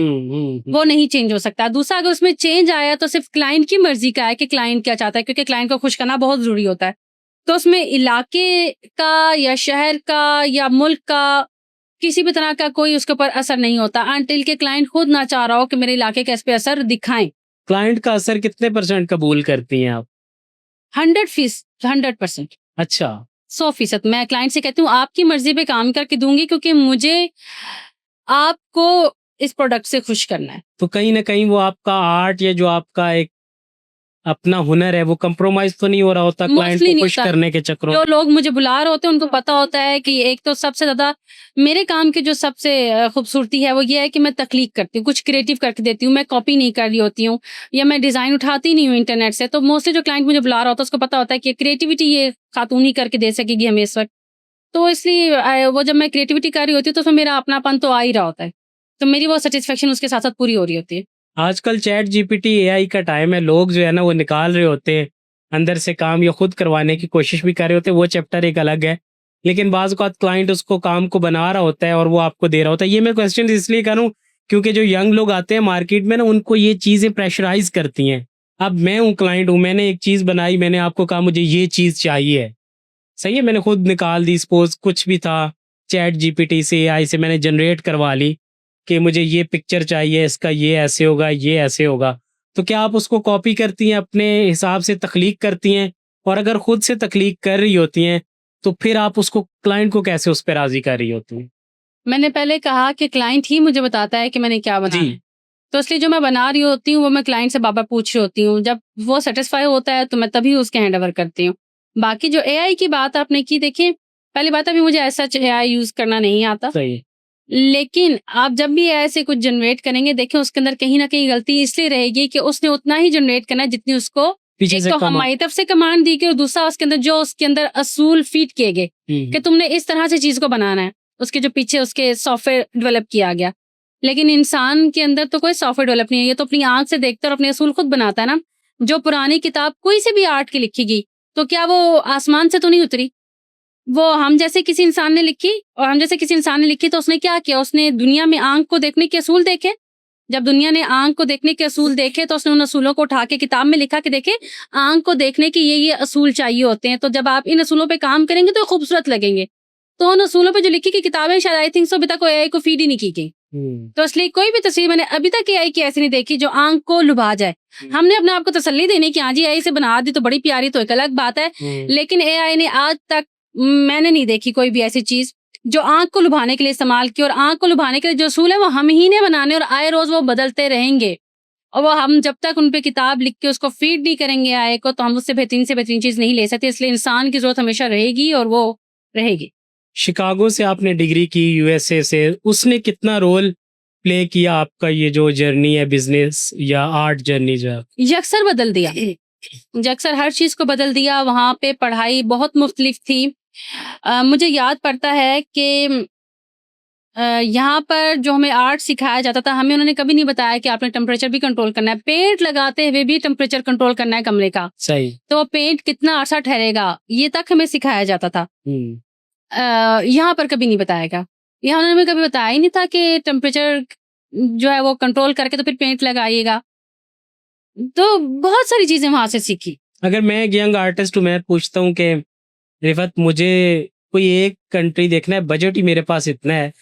वो नहीं चेंज हो सकता। दूसरा, अगर उसमें चेंज आया तो सिर्फ़ क्लाइंट की मर्ज़ी का है कि क्लाइंट क्या चाहता है, क्योंकि क्लाइंट को खुश करना बहुत ज़रूरी होता है। तो उसमें इलाके का या शहर का या मुल्क का किसी भी तरह का कोई उसके ऊपर असर नहीं होता, अनटिल के क्लाइंट खुद ना चाह रहा हो कि मेरे इलाके का इस पे असर दिखाएँ। क्लाइंट का असर कितने परसेंट कबूल करती हैं आप? 100% अच्छा। 100% मैं क्लाइंट से कहती हूँ आपकी मर्ज़ी पे काम करके दूँगी, क्योंकि मुझे आपको इस प्रोडक्ट से खुश करना है। तो कहीं न कहीं वो आपका आर्ट या जो आपका एक अपना हुनर है वो कंप्रोमाइज़ तो नहीं हो रहा होता क्लाइंट मोस्टली को नहीं खुश होता। करने के चक्करों जो लोग मुझे बुला रहे होते हैं उनको पता होता है कि एक तो सबसे ज़्यादा मेरे काम की जो सबसे खूबसूरती है वो ये है कि मैं तख्लीक करती हूँ, कुछ क्रिएटिव करके देती हूँ, मैं कॉपी नहीं कर रही होती हूँ, या मैं डिज़ाइन उठाती नहीं हूँ इंटरनेट से। तो मोस्टली जो क्लाइंट मुझे बुला रहा होता है उसको पता होता है कि क्रिएटिविटी ये खातून ही करके दे सकेगी हमें इस वक़्त। तो इसलिए वो जब मैं क्रिएटिविटी कर रही होती हूँ तो उसमें मेरा अपनापन तो आ ही रहा होता है। तो मेरी वो सैटिस्फैक्शन उसके साथ-साथ पूरी हो रही होती है। आजकल चैट जीपीटी एआई का टाइम है, लोग जो है ना वो निकाल रहे होते हैं अंदर से काम, या खुद करवाने की कोशिश भी कर रहे होते हैं, वो चैप्टर एक अलग है। लेकिन बाज़ औक़ात क्लाइंट उसको काम को बना रहा होता है और वो आपको दे रहा होता है। ये मैं क्वेश्चन इसलिए कर रहा हूँ क्योंकि जो यंग लोग आते हैं मार्केट में ना, उनको ये चीज़ें प्रेशराइज़ करती हैं। अब मैं हूँ, क्लाइंट हूँ, मैंने एक चीज़ बनाई, मैंने आपको कहा मुझे ये चीज़ चाहिए। सही है, मैंने खुद निकाल दी, सपोज़ कुछ भी था, चैट जीपीटी से, एआई से मैंने जनरेट करवा ली कि मुझे ये पिक्चर चाहिए, इसका ये ऐसे होगा, ये ऐसे होगा। तो क्या आप उसको कॉपी करती हैं, अपने हिसाब से तख्लीक करती हैं? और अगर खुद से तख्लीक कर रही होती हैं, तो फिर आप उसको क्लाइंट को कैसे उस पे राज़ी कर रही होती हैं? मैंने पहले कहा कि क्लाइंट ही मुझे बताता है कि मैंने क्या बनाना है। जी, तो इसलिए जो मैं बना रही होती हूँ वो मैं क्लाइंट से बार-बार पूछ रही होती हूँ। जब वो सैटिस्फाई होता है तो मैं तभी उसके हैंडओवर करती हूँ। बाकी जो एआई की बात आपने की, देखिए पहली बात, अभी मुझे एज़ सच एआई यूज़ करना नहीं आता। सही है। लेकिन आप जब भी एआई से कुछ जनरेट करेंगे, देखिए उसके अंदर कहीं न कहीं गलती इसलिए रहेगी कि उसने उतना ही जनरेट करना है जितनी उसको पीछे एक से तो कम हमारी तरफ से कमांड दी गई, और दूसरा उसके अंदर जो उसके अंदर असूल फीड किए गए कि तुमने इस तरह से चीज़ को बनाना है। उसके जो पीछे उसके सॉफ्टवेयर डेवलप किया गया। लेकिन इंसान के अंदर तो कोई सॉफ्टवेयर डेवलप नहीं है, ये तो अपनी आँख से देखता है और अपने असूल खुद बनाता है ना। जो पुरानी किताब कोई सी भी आर्ट की लिखी गई, तो क्या वो आसमान से तो नहीं उतरी? वो हम जैसे किसी इंसान ने लिखी, और हम जैसे किसी इंसान ने लिखी तो उसने क्या किया? उसने दुनिया में आँख को देखने के असूल देखे। जब दुनिया ने आँख को देखने के असूल देखे तो उसने उन असूलों को उठा के किताब में लिखा कि देखिए, आँख को देखने के ये असूल चाहिए होते हैं। तो जब आप इन असूलों पे काम करेंगे तो खूबसूरत लगेंगे। तो उन असूलों पे जो लिखी गई किताबें शायद आई थिंक सो अभी तक एआई को फीड ही नहीं की गई। हुँ, तो इसलिए कोई भी तस्वीर मैंने अभी तक एआई की ऐसी नहीं देखी जो आँख को लुभा जाए। हमने अपने आप को तसल्ली देनी कि हाँ जी, एआई से बना दी तो बड़ी प्यारी, तो एक अलग बात है। हुँ। लेकिन एआई ने आज तक मैंने नहीं देखी कोई भी ऐसी चीज़ जो आँख को लुभाने के लिए इस्तेमाल की, और आँख को लुभाने के लिए जो असूल है वो हम ही ने बनाने, और आए रोज़ वो बदलते रहेंगे। और वो हम जब तक उन पे किताब लिख के उसको फीड नहीं करेंगे एआई को, तो हम उससे बेहतरीन से बेहतरीन चीज़ नहीं ले सकते। इसलिए इंसान की ज़रूरत हमेशा रहेगी और वो रहेगी। शिकागो से आपने डिग्री की, यूएसए से, उसने कितना रोल प्ले किया आपका ये जो जर्नी है बिज़नेस या आर्ट जर्नी जो है? यकसर बदल दिया। यकसर हर चीज़ को बदल दिया। वहाँ पे पढ़ाई बहुत मुख्तलिफ थी। मुझे याद पड़ता है कि यहाँ पर जो हमें आर्ट सिखाया जाता था, हमें उन्होंने कभी नहीं बताया कि आपने टेम्परेचर भी कंट्रोल करना है। पेंट लगाते हुए भी टेम्परेचर कंट्रोल करना है कमरे का। सही। तो वो पेंट कितना अरसा ठहरेगा, ये तक हमें सिखाया जाता था। हुँ। यहाँ पर कभी नहीं बताया गया। यहाँ उन्होंने हमें कभी बताया ही नहीं था कि टेम्परेचर जो है वो कंट्रोल करके तो फिर पेंट लगाइएगा। तो बहुत सारी चीज़ें वहाँ से सीखी। अगर मैं एक यंग आर्टिस्ट हूँ, मैं पूछता हूँ कि रिफ़त मुझे कोई एक कंट्री देखना है, बजट ही मेरे पास इतना है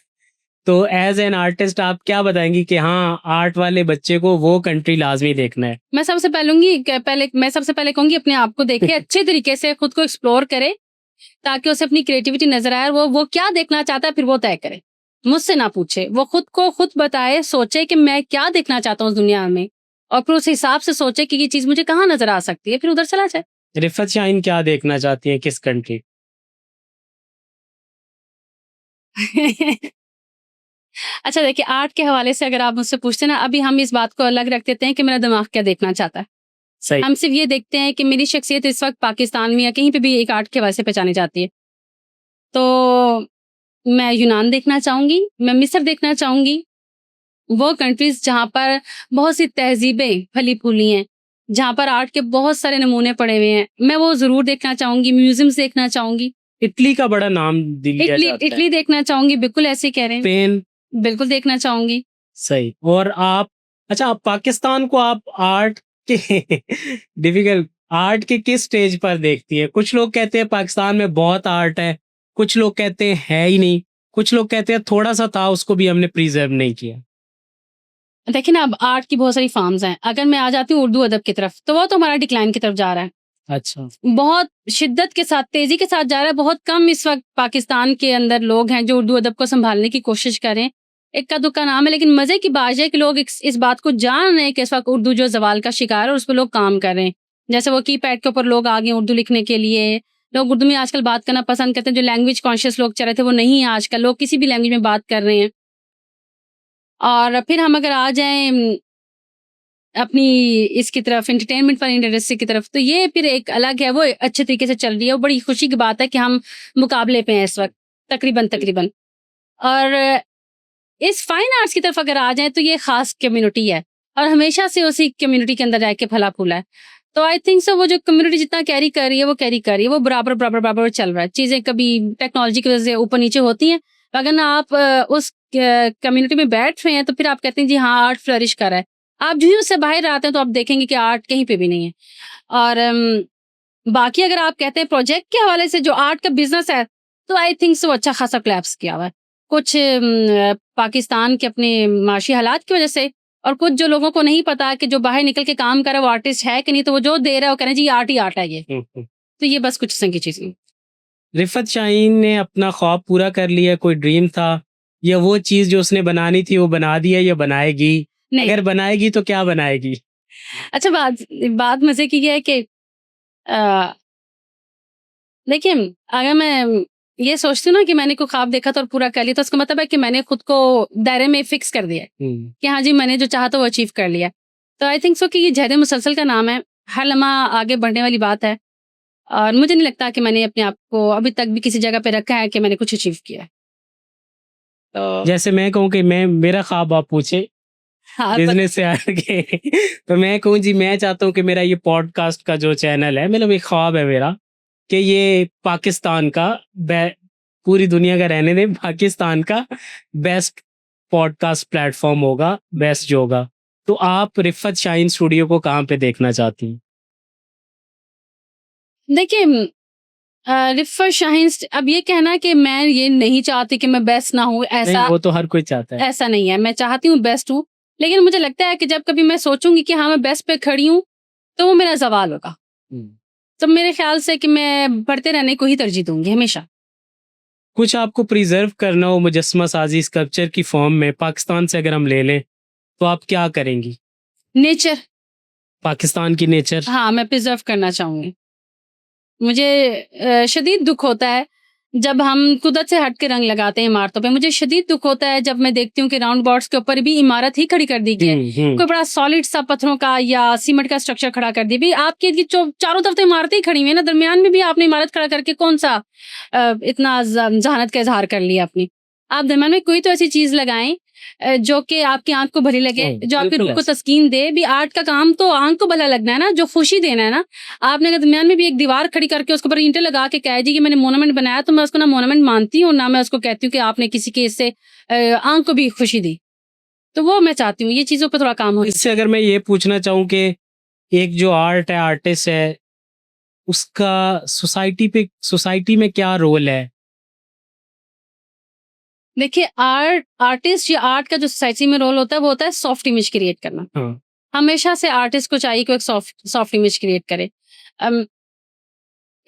तो एज एन आर्टिस्ट आप क्या बताएंगी कि हाँ आर्ट वाले बच्चे को वो कंट्री लाजमी देखना है? मैं सबसे पहले कहूँगी अपने आप को देखे, अच्छे तरीके से खुद को एक्सप्लोर करे, ताकि उसे अपनी क्रिएटिविटी नज़र आए और वो क्या देखना चाहता है फिर वो तय करे। मुझसे ना पूछे, वो खुद को खुद बताए, सोचे कि मैं क्या देखना चाहता हूँ इस दुनिया में और फिर उस हिसाब से सोचे कि ये चीज़ मुझे कहाँ नज़र आ सकती है, फिर उधर चला जाए। रिफत शाहीन क्या देखना चाहती हैं, किस कंट्री? अच्छा देखिए, आर्ट के हवाले से अगर आप मुझसे पूछते हैं ना, अभी हम इस बात को अलग रख देते हैं कि मेरा दिमाग क्या देखना चाहता है। सही। हम सिर्फ ये देखते हैं कि मेरी शख्सियत इस वक्त पाकिस्तान में या कहीं पे भी एक आर्ट के हवाले से पहचानी जाती है। तो मैं यूनान देखना चाहूँगी, मैं मिस्र देखना चाहूँगी। वो कंट्रीज़ जहाँ पर बहुत सी तहज़ीबें फली-फूली हैं, जहाँ पर आर्ट के बहुत सारे नमूने पड़े हुए हैं, मैं वो ज़रूर देखना चाहूँगी, म्यूज़ियम्स देखना चाहूँगी। इटली का बड़ा नाम लिया इटली जाता है। इटली देखना चाहूँगी, बिल्कुल ऐसे ही कह रहे हैं। स्पेन। बिल्कुल देखना चाहूँगी। सही। और आप अच्छा, आप पाकिस्तान को आप आर्ट के डिफिकल्ट आर्ट के किस स्टेज पर देखती हैं? कुछ लोग कहते हैं पाकिस्तान में बहुत आर्ट है, कुछ लोग कहते हैं है ही नहीं, कुछ लोग कहते हैं थोड़ा-सा था उसको भी हमने प्रिज़र्व नहीं किया। देखिए ना, अब आर्ट की बहुत सारी फ़ॉर्म्स हैं। अगर मैं आ जाती हूँ उर्दू अदब की तरफ, तो वो तो हमारा डिक्लाइन की तरफ जा रहा है। अच्छा। बहुत शिद्दत के साथ, तेज़ी के साथ जा रहा है। बहुत कम इस वक़्त पाकिस्तान के अंदर लोग हैं जो उर्दू अदब को सँभालने की कोशिश कर रहे हैं। इक्का-दुक्का नाम है, लेकिन मज़े की बात ये है कि लोग इस बात को जान रहे हैं कि इस वक़्त उर्दू जो ज़वाल का शिकार है और उस पे लोग काम कर रहे हैं। जैसे वो कीपैड के ऊपर लोग आ गए उर्दू लिखने के लिए। लोग उर्दू में आजकल बात करना पसंद करते हैं। जो लैंग्वेज कॉन्शियस लोग चल रहे थे, वो नहीं है आजकल। लोग किसी भी लैंग्वेज में बात कर रहे हैं। और फिर हम अगर आ जाएँ अपनी इसकी तरफ, एंटरटेनमेंट वाली इंडस्ट्री की तरफ, तो ये फिर एक अलग है, वो अच्छे तरीके से चल रही है। वो बड़ी खुशी की बात है कि हम मुकाबले पे हैं इस वक़्त, तकरीबन। और इस फाइन आर्ट्स की तरफ अगर आ जाएँ तो ये ख़ास कम्युनिटी है और हमेशा से उसी कम्युनिटी के अंदर रह के फला-फूला है। तो आई थिंक सो वो जो कम्युनिटी जितना कैरी कर रही है, वो कैरी कर रही है। वो बराबर चल रहा है। चीज़ें कभी टेक्नोलॉजी की वज़ह से ऊपर-नीचे होती हैं। अगर ना आप उस कम्युनिटी में बैठ रहे हैं, तो फिर आप कहते हैं जी हाँ, आर्ट फ्लरिश कर रहा है। आप जो ही उससे बाहर आते हैं तो आप देखेंगे कि आर्ट कहीं पे भी नहीं है। और बाकी अगर आप कहते हैं प्रोजेक्ट के हवाले से जो आर्ट का बिज़नेस है, तो आई थिंक सो अच्छा खासा कोलैप्स किया हुआ है। कुछ पाकिस्तान के अपने माशी हालात की वज़ह से और कुछ जो लोगों को नहीं पता कि जो बाहर निकल के काम कर रहा है वो आर्टिस्ट है कि नहीं, तो वो जो दे रहा है वो कह रहे हैं जी आर्ट ही आर्ट है ये। हुँ, हुँ। तो ये बस कुछ किस्म की चीज़ें। रिफत शाहीन ने अपना ख्वाब पूरा कर लिया, कोई ड्रीम था या वो चीज़ जो उसने बनानी थी वो बना दी है या बनाएगी? नहीं, अगर बनाएगी तो क्या बनाएगी? अच्छा बात बात मज़े की ये है कि अ, देखिए, अगर मैं ये सोचती हूँ ना कि मैंने कोई ख्वाब देखा था और पूरा कर लिया, तो उसका मतलब है कि मैंने खुद को दायरे में फिक्स कर दिया है हुँ। कि हाँ जी, मैंने जो चाहा था वो अचीव कर लिया। तो आई थिंक सो कि ये जहद मुसलसल का नाम है। हर लम्हा आगे बढ़ने वाली बात है और मुझे नहीं लगता कि मैंने अपने आप को अभी तक भी किसी जगह पे रखा है कि मैंने कुछ अचीव किया है। तो जैसे मैं कहूँ कि मैं मेरा ख्वाब आप पूछे हाँ, बिज़नेस से हट के तो मैं कहूँ जी मैं चाहता हूँ कि मेरा ये पॉडकास्ट का जो चैनल है, मतलब एक ख्वाब है मेरा कि ये पाकिस्तान का बै पूरी दुनिया का रहने दें, पाकिस्तान का बेस्ट पॉडकास्ट प्लेटफ़ॉर्म होगा, बेस्ट जो होगा। तो आप रिफ़त शाहीन स्टूडियो को कहाँ पे देखना चाहती हैं? देखिए रिफ़र शाहीन अब ये कहना कि मैं ये नहीं चाहती कि मैं बेस्ट ना हूँ, नहीं, वो तो हर कोई चाहता है। ऐसा नहीं है। मैं चाहती हूँ बेस्ट हूँ, लेकिन मुझे लगता है कि जब कभी मैं सोचूँगी कि हाँ, मैं बेस्ट पे खड़ी हूँ, तो वो मेरा ज़वाल होगा। हुँ। तो मेरे ख़्याल से कि मैं बढ़ते रहने को ही तरजीह दूँगी हमेशा। कुछ आपको प्रिज़र्व करना हो मुजस्समा साज़ी स्कल्पचर की फ़ॉर्म में पाकिस्तान से अगर हम ले लें, तो आप क्या करेंगी? नेचर, पाकिस्तान की नेचर? हाँ, मैं प्रिज़र्व करना चाहूँगी। मुझे शदीद दुःख होता है जब हम कुदरत से हट के रंग लगाते हैं इमारतों पे। मुझे शदीद दुःख होता है जब मैं देखती हूँ कि राउंड अबाउट्स के ऊपर भी इमारत ही खड़ी कर दी गई है। हुँ, हुँ। कोई बड़ा सॉलिड सा पत्थरों का या सीमेंट का स्ट्रक्चर खड़ा कर दिया। भई आपके ये जो चारों तरफ तो इमारतें ही खड़ी हुई हैं ना, दरमियान में भी आपने इमारत खड़ा करके कौन-सा इतना ज़हानत का इज़हार कर लिया अपनी। आप दरमियान में कोई तो ऐसी चीज़ लगाएँ जो कि आपकी आँख को भली लगे, जो आपकी बिल्कुल रूह को ऐसा। तस्कीन दे। भी आर्ट का काम तो आँख को भला लगना है ना, जो खुशी देना है ना। आपने अगर दरमियान में भी एक दीवार खड़ी करके उसके ऊपर ईंटें लगा के कहा जी कि मैंने मोनूमेंट बनाया, तो मैं उसको ना मोनूमेंट मानती हूँ, ना मैं उसको कहती हूँ कि आपने किसी के इससे आँख को भी खुशी दी। तो वो मैं चाहती हूँ, ये चीज़ों पे थोड़ा काम हो। इससे अगर मैं ये पूछना चाहूँ कि एक जो आर्ट है, आर्टिस्ट है, उसका सोसाइटी में क्या रोल है? देखिए आर्टिस्ट या आर्ट का जो सोसाइटी में रोल होता है वो होता है सॉफ्ट इमेज क्रिएट करना। हाँ, हमेशा से आर्टिस्ट को चाहिए कि वो एक सॉफ्ट इमेज क्रिएट करे। अम,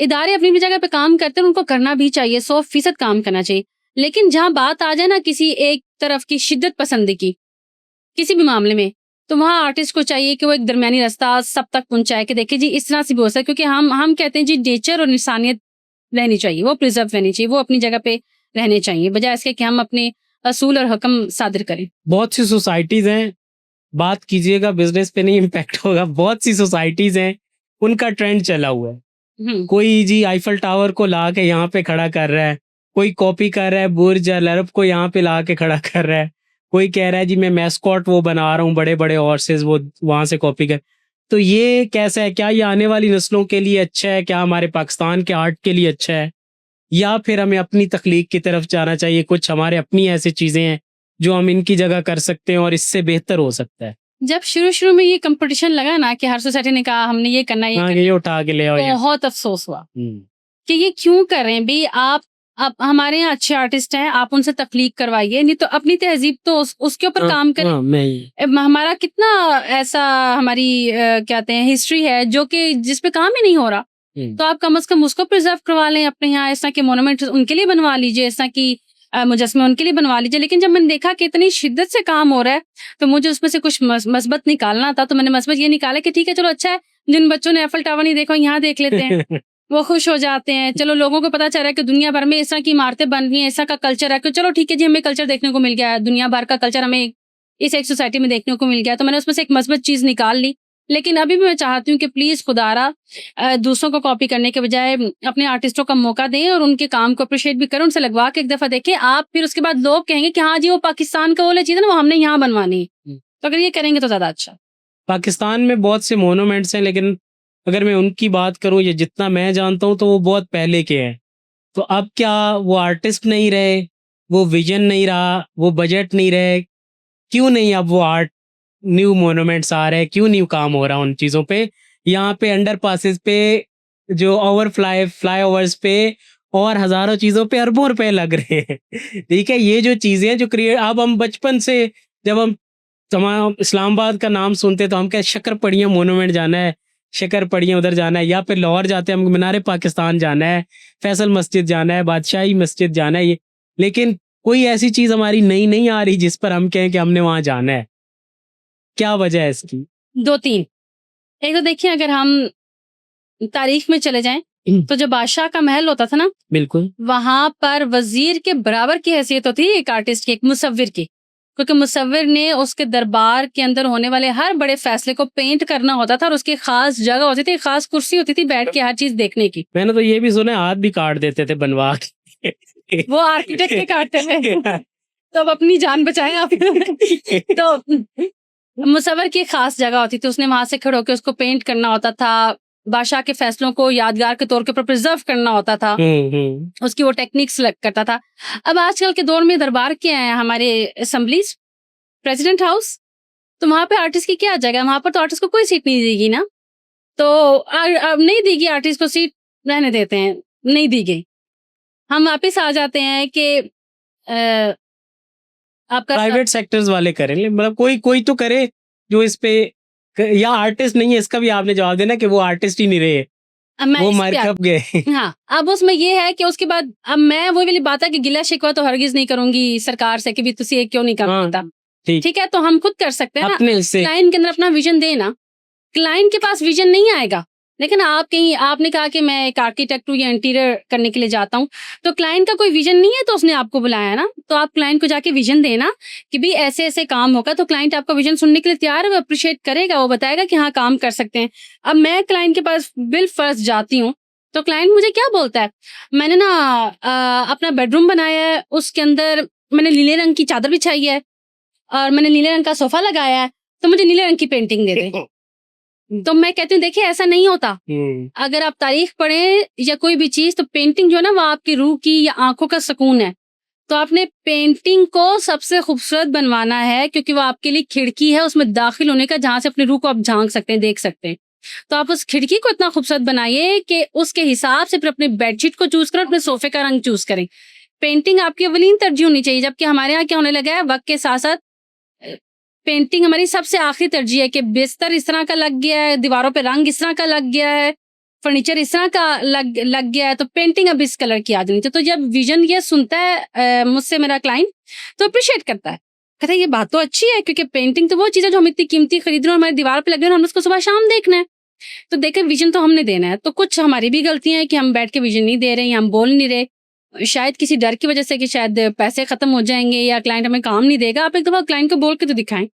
इदारे अपनी-अपनी जगह पे काम करते हैं, उनको करना भी चाहिए, 100% काम करना चाहिए। लेकिन जहाँ बात आ जाए ना किसी एक तरफ की शिद्दत पसंदी की, किसी भी मामले में, तो वहाँ आर्टिस्ट को चाहिए कि वो एक दरमियानी रास्ता सब तक पहुँचाए कि देखिए जी इस तरह से भी हो सकता है, क्योंकि हम कहते हैं जी नेचर और इंसानियत रहनी चाहिए, वो प्रिज़र्व रहनी चाहिए, वो अपनी जगह पे रहने चाहिए, बजाय इसके कि हम अपने असूल और हुक्म सादिर करें। बहुत सी सोसाइटीज़ हैं, बात कीजिएगा बिज़नेस पे नहीं इम्पैक्ट होगा, बहुत सी सोसाइटीज़ हैं, उनका ट्रेंड चला हुआ है। हुँ, कोई जी आईफल टावर को ला के यहाँ पे खड़ा कर रहा है, कोई कॉपी कर रहा है बुर्ज अल अरब को यहाँ पे ला के खड़ा कर रहा है, कोई कह रहा है जी मैं मैस्कॉट वो बना रहा हूँ बड़े-बड़े हॉर्सेस वो वहाँ से कॉपी कर। तो ये कैसा है? क्या ये आने वाली नस्लों के लिए अच्छा है? क्या हमारे पाकिस्तान के आर्ट के लिए अच्छा है? या फिर हमें अपनी तख्लीक की तरफ जाना चाहिए? कुछ हमारे अपनी ऐसी चीज़ें हैं, जो हम इनकी जगह कर सकते हैं और इससे बेहतर हो सकता है? जब शुरू-शुरू में ये कॉम्पिटिशन लगा ना कि हर सोसाइटी ने कहा हमने ये करना है, ये हाँ, करना ये है, उठा के ले आओ ये। बहुत अफ़सोस हुआ हुँ। कि ये क्यों कर रहे हैं भई आप हमारे यहाँ अच्छे आर्टिस्ट हैं, आप उनसे तख्लीक करवाइए, नहीं तो अपनी तहज़ीब तो उसके ऊपर हाँ, काम करें। हाँ, मैं ही। हमारा कितना ऐसा हमारी क्या कहते हैं हिस्ट्री है जो कि जिस पे काम ही नहीं हो रहा। हुँ। तो आप कम से कम उसको प्रिजर्व करवा लें अपने यहाँ, इस तरह के मोनूमेंट उनके लिए बनवा लीजिए, इस तरह की मुजस्समे उनके लिए बनवा लीजिए। लेकिन जब मैंने देखा कि इतनी शिद्दत से काम हो रहा है, तो मुझे उसमें से कुछ मस्बत निकालना था, तो मैंने मस्बत ये निकाला कि ठीक है चलो अच्छा है, जिन बच्चों ने एफिल टावर नहीं देखा यहाँ देख लेते हैं। वो खुश हो जाते हैं, चलो लोगों को पता चल रहा है कि दुनिया भर में इस तरह की इमारतें बन रही हैं, इस तरह का कल्चर है, कि चलो ठीक है जी हमें कल्चर देखने को मिल गया है, दुनिया भर का कल्चर हमें इस एक सोसाइटी में देखने को मिल गया। तो मैंने उसमें से एक मस्बत चीज़ निकाल ली। लेकिन अभी भी मैं चाहती हूँ कि प्लीज़ खुदारा दूसरों को कॉपी करने के बजाय अपने आर्टिस्टों को मौका दें और उनके काम को अप्रिशिएट भी करें, उनसे लगवा के एक दफ़ा देखें। आप फिर उसके बाद लोग कहेंगे कि हाँ जी, वो पाकिस्तान का वो वाली चीज़ है ना, वो हमने यहाँ बनवानी है। हुँ। तो अगर ये करेंगे तो ज़्यादा अच्छा। पाकिस्तान में बहुत से मॉन्यूमेंट्स हैं, लेकिन अगर मैं उनकी बात करूँ या जितना मैं जानता हूँ तो वो बहुत पहले के हैं। तो अब क्या वो आर्टिस्ट नहीं रहे, वो विज़न नहीं रहा, वो बजट नहीं रहे, क्यों नहीं अब वो आर्ट न्यू मॉन्यूमेंट्स आ रहे हैं, क्यों न्यू काम हो रहा है उन चीज़ों पे? यहाँ पे अंडरपासेस पे, जो फ्लाईओवर्स पे और हज़ारों चीज़ों पे अरबों रुपए लग रहे हैं। ठीक है? ये जो चीज़ें हैं जो अब हम बचपन से जब हम तमाम इस्लामाबाद का नाम सुनते तो हम क्या शक्करपड़ियाँ मॉन्यूमेंट जाना है, शक्करपड़ियाँ उधर जाना है, या फिर लाहौर जाते हैं हम मीनार पाकिस्तान जाना है, फैसल मस्जिद जाना है, बादशाही मस्जिद जाना है ये। लेकिन कोई ऐसी चीज़ हमारी नई नहीं आ रही जिस पर हम कहें कि हमने वहाँ जाना है। क्या वजह है इसकी? 2-3 एक तो देखिए अगर हम तारीख में चले जाएँ, तो जो बादशाह का महल होता था ना, बिल्कुल। वहाँ पर वज़ीर के बराबर की हैसियत होती है एक आर्टिस्ट की, एक मुसव्विर की। क्योंकि मुसव्विर ने उसके दरबार के अंदर होने वाले हर बड़े फ़ैसले को पेंट करना होता था और उसकी ख़ास जगह होती थी, ख़ास कुर्सी होती थी बैठ के हर चीज़ देखने की। मैंने तो ये भी सुना है हाथ भी काट देते थे बनवा के। वो आर्किटेक्ट के काटते थे। तो अब अपनी जान बचाएँ आप। तो मुसव्विर की ख़ास जगह होती थी, उसने वहाँ से खड़े होके उसको पेंट करना होता था, बादशाह के फ़ैसलों को यादगार के तौर के ऊपर प्रिज़र्व करना होता था। उसकी वो टेक्निक सेलेक्ट करता था। अब आजकल के दौर में दरबार क्या है हमारे असेंबलीज़, प्रेसिडेंट हाउस, तो वहाँ पे आर्टिस्ट की क्या जगह है? वहाँ पर तो आर्टिस्ट को कोई सीट नहीं देगी ना। तो अब नहीं देगी आर्टिस्ट को सीट, रहने देते हैं, नहीं दी गई। हम वापस आ जाते हैं कि अ, आपका प्राइवेट सेक्टर्स वाले करें, मतलब कोई कोई तो करे जो इस पे या आर्टिस्ट नहीं है, इसका भी आपने जवाब देना कि वो आर्टिस्ट ही नहीं रहे, मैं वो इस मर पे कब गए। हाँ, अब उसमें ये है कि उसके बाद अब मैं वो वाली बात है कि गिला शिकवा तो हरगिज़ नहीं करूँगी सरकार से कि भी तुसी ये क्यों नहीं कर हाँ, पाता। ठीक। ठीक है, तो हम खुद कर सकते हैं ना। अपने से क्लाइंट के अंदर अपना विज़न दें ना। क्लाइंट के पास विज़न नहीं आएगा। लेकिन आप कहीं आपने कहा कि मैं एक आर्किटेक्ट हूँ या इंटीरियर करने के लिए जाता हूँ, तो क्लाइंट का कोई विज़न नहीं है तो उसने आपको बुलाया है ना। तो आप क्लाइंट को जाके विज़न देना कि भई ऐसे-ऐसे काम होगा, तो क्लाइंट आपका विज़न सुनने के लिए तैयार है, वो एप्रिशिएट करेगा, वो बताएगा कि हाँ, काम कर सकते हैं। अब मैं क्लाइंट के पास बिल-फ़र्ज़ जाती हूँ, तो क्लाइंट मुझे क्या बोलता है, मैंने ना अपना बेडरूम बनाया है, उसके अंदर मैंने नीले रंग की चादर बिछाई है और मैंने नीले रंग का सोफ़ा लगाया है, तो मुझे नीले रंग की पेंटिंग दे दे। तो मैं कहती हूँ देखिए ऐसा नहीं होता। अगर आप तारीख पढ़ें या कोई भी चीज़, तो पेंटिंग जो है ना वो आपकी रूह की या आँखों का सुकून है। तो आपने पेंटिंग को सबसे खूबसूरत बनवाना है क्योंकि वो आपके लिए खिड़की है उसमें दाखिल होने का, जहाँ से अपनी रूह को आप झाँक सकते हैं, देख सकते हैं। तो आप उस खिड़की को इतना खूबसूरत बनाइए कि उसके हिसाब से फिर अपने बेडशीट को चूज़ करें, अपने सोफ़े का रंग चूज़ करें। पेंटिंग आपकी अवलीन तरजीह होनी चाहिए, जबकि हमारे यहाँ क्या होने लगा है, वक्त के साथ साथ पेंटिंग हमारी सबसे आखिरी तरजीह है कि बिस्तर इस तरह का लग गया है, दीवारों पे रंग इस तरह का लग गया है, फर्नीचर इस तरह का लग गया है, तो पेंटिंग अब इस कलर की आ जानी चाहिए। तो जब विजन ये सुनता है मुझसे मेरा क्लाइंट, तो अप्रिशिएट करता है, कहता है ये बात तो अच्छी है, क्योंकि पेंटिंग तो वो चीज़ है जो हम इतनी कीमती खरीद रहे हैं, हमारी दीवार पे लग रही है, हम उसको सुबह शाम देखना है। तो देखें, विजन तो हमने देना है। तो कुछ हमारी भी गलतियां हैं कि हम बैठ के विजन नहीं दे रहे हैं या हम बोल नहीं रहे, शायद किसी डर की वजह से कि शायद पैसे खत्म हो जाएंगे या क्लाइंट हमें काम नहीं देगा। आप एक दफा क्लाइंट को बोल के तो दिखाएं।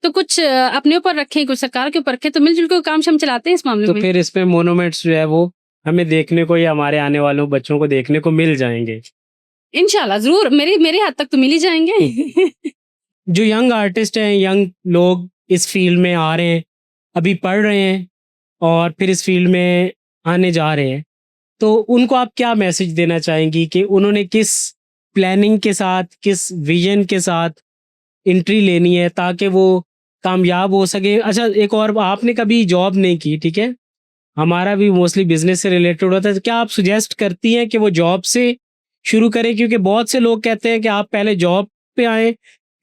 तो कुछ अपने ऊपर रखें, कुछ सरकार के ऊपर रखें, तो मिलजुल के काम हम चलाते हैं इस मामले तो में। फिर इसमें मोनूमेंट्स जो है वो हमें देखने को या हमारे आने वालों बच्चों को देखने को मिल जाएंगे इंशाल्लाह जरूर, मेरे हद तक तो मिल ही जाएंगे। जो यंग आर्टिस्ट हैं, यंग लोग इस फील्ड में आ रहे हैं, अभी पढ़ रहे हैं और फिर इस फील्ड में आने जा रहे हैं, तो उनको आप क्या मैसेज देना चाहेंगी कि उन्होंने किस प्लानिंग के साथ, किस विजन के साथ एंट्री लेनी है ताकि वो कामयाब हो सके? अच्छा, एक और, आपने कभी जॉब नहीं की, ठीक है, हमारा भी मोस्टली बिजनेस से रिलेटेड होता है, तो क्या आप सुजेस्ट करती हैं कि वो जॉब से शुरू करें? क्योंकि बहुत से लोग कहते हैं कि आप पहले जॉब पे आएँ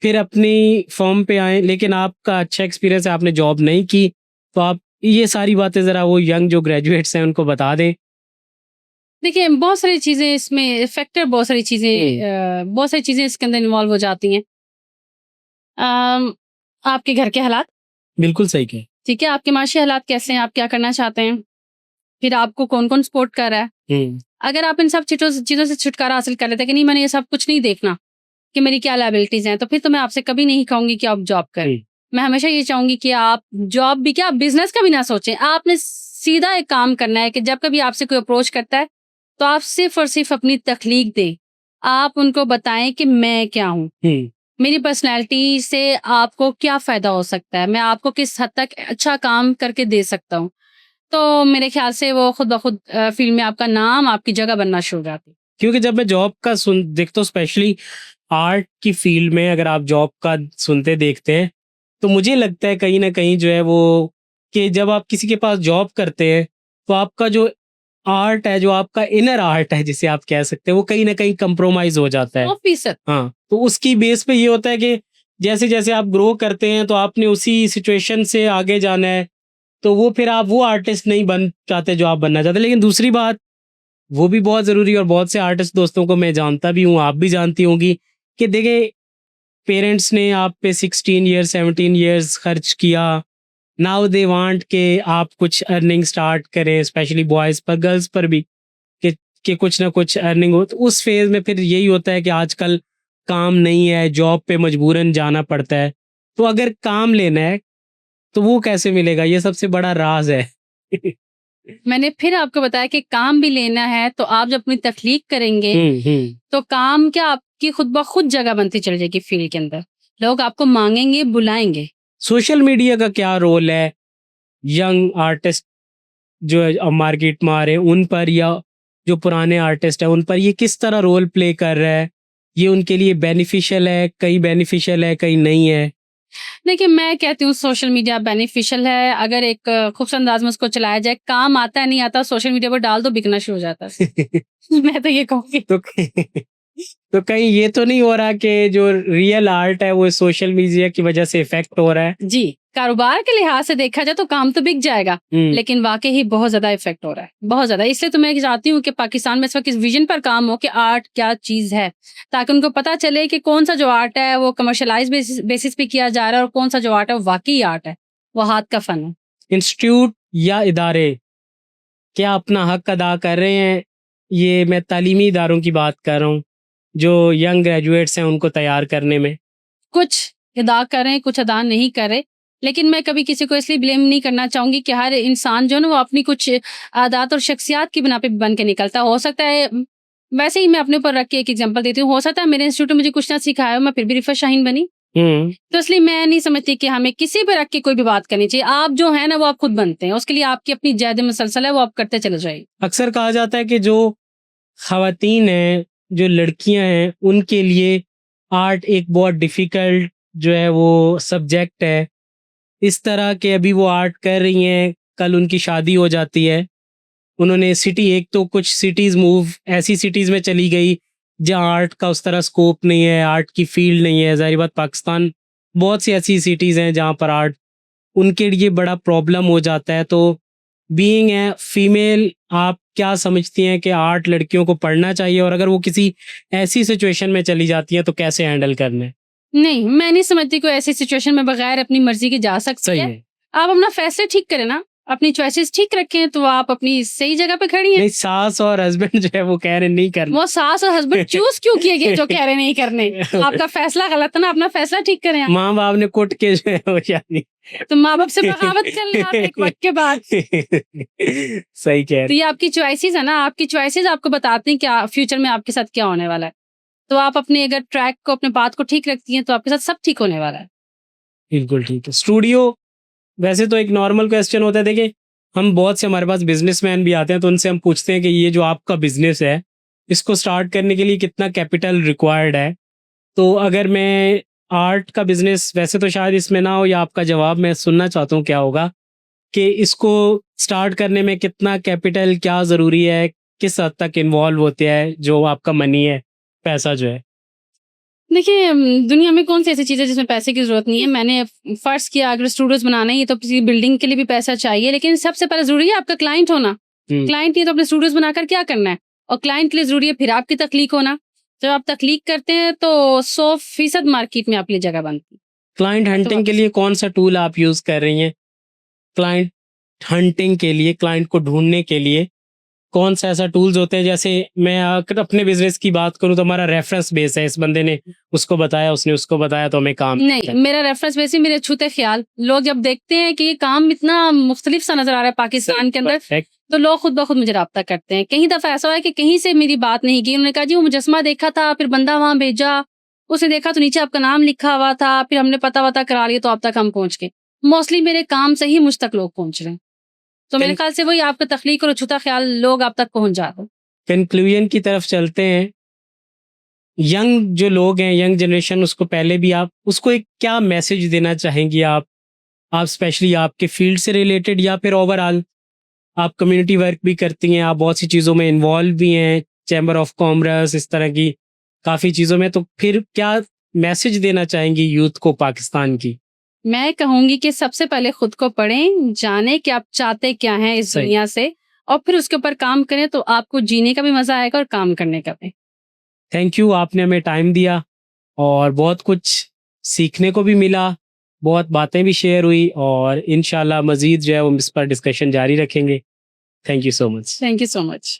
फिर अपनी फर्म पे आएँ, लेकिन आपका अच्छा एक्सपीरियंस है, आपने जॉब नहीं की, तो आप ये सारी बातें ज़रा वो यंग जो ग्रेजुएट्स हैं उनको बता दें। देखिए, बहुत सारी चीजें इसमें फैक्टर, बहुत सारी चीजें इसके अंदर इन्वॉल्व हो जाती हैं। आपके घर के हालात, बिल्कुल सही कहे। ठीक है, आपके माशी हालात कैसे हैं, आप क्या करना चाहते हैं, फिर आपको कौन कौन सपोर्ट कर रहा है। अगर आप इन सब चीज़ों से छुटकारा हासिल कर लेते हैं कि नहीं, मैंने ये सब कुछ नहीं देखना कि मेरी क्या लायबिलिटीज़ हैं, तो फिर तो मैं आपसे कभी नहीं कहूँगी कि आप जॉब करें। मैं हमेशा ये चाहूँगी कि आप जॉब भी क्या, आप बिज़नेस का भी ना सोचें। आपने सीधा एक काम करना है कि जब कभी आपसे कोई अप्रोच करता है, तो आप सिर्फ़ और सिर्फ़ अपनी तख्लीक दें। आप उनको बताएँ कि मैं क्या हूँ, मेरी पर्सनैलिटी से आपको क्या फ़ायदा हो सकता है, मैं आपको किस हद तक अच्छा काम करके दे सकता हूँ। तो मेरे ख्याल से वो खुद ब खुद फ़ील्ड में आपका नाम, आपकी जगह बनना शुरू हो जाती है। क्योंकि जब मैं जॉब का देखता हूँ, स्पेशली आर्ट की फील्ड में, अगर आप जॉब का सुनते देखते हैं, तो मुझे लगता है कहीं ना कहीं जो है वो, कि जब आप किसी के पास जॉब करते हैं तो आपका जो आर्ट है, जो आपका इनर आर्ट है जिसे आप कह सकते हैं, वो कहीं ना कहीं कंप्रोमाइज हो जाता है। 100%। हाँ, तो उसकी बेस पे ये होता है कि जैसे जैसे आप ग्रो करते हैं तो आपने उसी सिचुएशन से आगे जाना है, तो वो फिर आप वो आर्टिस्ट नहीं बन पाते जो आप बनना चाहते। लेकिन दूसरी बात, वो भी बहुत ज़रूरी है, और बहुत से आर्टिस्ट दोस्तों को मैं जानता भी हूँ, आप भी जानती होंगी, कि देखिए पेरेंट्स ने आप पे 16 ईयर्स 17 ईयर्स खर्च किया, नाउ दे वांट के आप कुछ अर्निंग स्टार्ट करें, स्पेशली बॉयज़ पर, गर्ल्स पर भी, कि कुछ ना कुछ अर्निंग हो। तो उस फेज़ में फिर यही होता है कि आजकल काम नहीं है, जॉब पे मजबूरन जाना पड़ता है। तो अगर काम लेना है तो वो कैसे मिलेगा? ये सबसे बड़ा राज है। मैंने फिर आपको बताया कि काम भी लेना है, तो आप जब अपनी तख्लीक करेंगे, तो काम क्या, आपकी खुद ब खुद जगह बनती चली जाएगी फील्ड के अंदर। लोग आपको मांगेंगे, बुलाएंगे। सोशल मीडिया का क्या रोल है यंग आर्टिस्ट जो अब मार्केट में आ रहे हैं उन पर, या जो पुराने आर्टिस्ट हैं उन पर, ये किस तरह रोल प्ले कर रहा है? ये उनके लिए बेनिफिशियल है, कहीं बेनिफिशियल है, कहीं नहीं है? देखिए, मैं कहती हूँ सोशल मीडिया बेनिफिशियल है, अगर एक खूबसूरत अंदाज में उसको चलाया जाए। काम आता है नहीं आता, सोशल मीडिया पर डाल दो, बिकना शुरू हो जाता है। मैं तो ये कहूँगी। तो कहीं ये तो नहीं हो रहा कि जो रियल आर्ट है वो सोशल मीडिया की वजह से इफेक्ट हो रहा है? जी, कारोबार के लिहाज से देखा जाए तो काम तो बिक जाएगा, लेकिन वाकई ही बहुत ज्यादा इफेक्ट हो रहा है, बहुत ज्यादा। इसलिए तो मैं चाहती हूँ कि पाकिस्तान में इस वक्त इस विजन पर काम हो कि आर्ट क्या चीज है, ताकि उनको पता चले कि कौन सा जो आर्ट है वो कमर्शलाइज बेसिस पे किया जा रहा है, और कौन सा जो आर्ट है वो वाकई आर्ट है, वो हाथ का फन है। इंस्टीट्यूट या इदारे क्या अपना हक अदा कर रहे हैं? ये मैं तालीमी इदारों की बात कर रहा हूँ, जो यंग ग्रेजुएट्स हैं उनको तैयार करने में। कुछ अदा करें, कुछ अदा नहीं करे, लेकिन मैं कभी किसी को इसलिए ब्लेम नहीं करना चाहूंगी कि हर इंसान जो है ना वो अपनी कुछ आदत और शख्सियात की बिना पे बन के निकलता है। हो सकता है, वैसे ही मैं अपने ऊपर रख के एक एग्जांपल देती हूँ, हो सकता है मेरे इंस्टीट्यूट में मुझे कुछ ना सिखाया हो, मैं फिर भी रिफत शाहीन बनी। तो इसलिए मैं नहीं समझती कि हमें किसी पे रख के कोई भी बात करनी चाहिए। आप जो है ना वो आप खुद बनते हैं, उसके लिए आपकी अपनी जायद मुसलसल है, वो आप करते चले जाइए। अक्सर कहा जाता है कि जो ख़वातीन हैं, जो लड़कियां हैं, उनके लिए आर्ट एक बहुत डिफ़िकल्ट जो है वो सब्जेक्ट है। इस तरह के अभी वो आर्ट कर रही हैं, कल उनकी शादी हो जाती है, उन्होंने सिटी, एक तो कुछ सिटीज़ मूव, ऐसी सिटीज़ में चली गई जहाँ आर्ट का उस तरह स्कोप नहीं है, आर्ट की फील्ड नहीं है। ज़ाहिर बात पाकिस्तान बहुत सी ऐसी सिटीज़ हैं जहाँ पर आर्ट उनके लिए बड़ा प्रॉब्लम हो जाता है। तो बीइंग ए फीमेल आप क्या समझती हैं कि आर्ट लड़कियों को पढ़ना चाहिए, और अगर वो किसी ऐसी सिचुएशन में चली जाती हैं तो कैसे हैंडल करना है? नहीं, मैं नहीं समझती कोई ऐसी सिचुएशन में बगैर अपनी मर्ज़ी के जा सकती सही है। है। आप अपना फैसले ठीक करें ना, अपनी चॉइसेस ठीक रखें तो आप अपनी सही जगह पे खड़ी हैं। नहीं, सास और हस्बैंड जो है वो कह रहे नहीं करना। वो सास और हस्बैंड चूज़ क्यों किए गए जो कह रहे नहीं करने? आपका फैसला गलत है ना, अपना फैसला ठीक करें आप। माँ बाप ने कुट के जो है वो शादी तो माँ-बाप से बगावत कर लें आप एक वक़्त के बाद। सही कह तो रहे। ये आपकी चॉइसेस है ना, आपकी चॉइसेस आपको बताती हैं क्या फ्यूचर में आपके साथ क्या होने वाला है। तो आप अपने अगर ट्रैक को, अपने पाथ को ठीक रखती हैं तो आपके साथ सब ठीक होने वाला है। बिल्कुल ठीक है। स्टूडियो वैसे तो एक नॉर्मल क्वेश्चन होता है। देखिए, हम बहुत से हमारे पास बिजनेसमैन भी आते हैं तो उनसे हम पूछते हैं कि ये जो आपका बिजनेस है, इसको स्टार्ट करने के लिए कितना कैपिटल रिक्वायर्ड है? तो अगर मैं आर्ट का बिजनेस, वैसे तो शायद इसमें ना हो, या आपका जवाब मैं सुनना चाहता हूँ क्या होगा कि इसको स्टार्ट करने में कितना कैपिटल क्या ज़रूरी है, किस हद तक इन्वॉल्व होते हैं जो आपका मनी है, पैसा जो है? देखिए दुनिया में कौन सी ऐसी चीज़ है जिसमें पैसे की ज़रूरत नहीं है। मैंने फ़र्ज़ किया अगर स्टूडियोज़ बनाना है ये तो किसी बिल्डिंग के लिए भी पैसा चाहिए, लेकिन सबसे पहले ज़रूरी है आपका क्लाइंट होना। हुँ। क्लाइंट नहीं है तो अपने स्टूडियोज़ बनाकर क्या करना है? और क्लाइंट के लिए ज़रूरी है फिर आपकी तख्लीक होना। जब आप तख्लीक करते हैं तो 100% मार्केट में आपके लिए जगह बनती है। क्लाइंट तो हंटिंग के लिए कौन-सा टूल आप यूज़ कर रही हैं? क्लाइंट हंटिंग के लिए, क्लाइंट को ढूँढने के लिए कौन-सा ऐसा टूल्स होते हैं? जैसे मैं अगर अपने बिज़नेस की बात करूँ तो हमारा रेफ़रेंस बेस है, इस बंदे ने उसको बताया, उसने उसको बताया तो हमें काम नहीं, मिलता है। मेरा रेफ़रेंस वैसे ही मेरे अछूते ख़्याल। लोग जब देखते हैं कि ये काम इतना मुख़्तलिफ़ सा नज़र आ रहा है पाकिस्तान के अंदर, परफेक्ट। तो लोग खुद ब खुद मुझे राब्ता करते हैं। कई दफ़ा ऐसा हुआ है कि कहीं से मेरी बात नहीं की, उन्होंने कहा जी वो मुजस्समा देखा था, फिर बंदा वहाँ भेजा, उसने देखा तो नीचे आपका नाम लिखा हुआ था, फिर हमने पता-वता करा लिया तो अब तक हम पहुँच गए। मोस्टली मेरे काम से ही मुझ तक लोग पहुँच रहे हैं। तो मेरे कन ख़्याल से वही आपका तख़लीक और अछूता ख़्याल लोग आप तक पहुँच जाते हैं। कन्क्लूज़न की तरफ चलते हैं। यंग जो लोग हैं, यंग जनरेशन, उसको पहले भी आप उसको एक क्या मैसेज देना चाहेंगी आप? आप स्पेशली आपके फ़ील्ड से रिलेटेड या फिर ओवरऑल? आप कम्युनिटी वर्क भी करती हैं, आप बहुत सी चीज़ों में इन्वॉल्व भी हैं, चैम्बर ऑफ कॉमर्स इस तरह की काफ़ी चीज़ों में, तो फिर क्या मैसेज देना चाहेंगी यूथ को पाकिस्तान की? मैं कहूँगी कि सबसे पहले खुद को पढ़ें, जानें कि आप चाहते क्या हैं इस सही। दुनिया से और फिर उसके ऊपर काम करें तो आपको जीने का भी मज़ा आएगा और काम करने का भी। थैंक यू, आपने हमें टाइम दिया और बहुत कुछ सीखने को भी मिला, बहुत बातें भी शेयर हुई, और इंशाल्लाह मज़ीद जो है वो इस पर डिस्कशन जारी रखेंगे। Thank you so much. Thank you so much.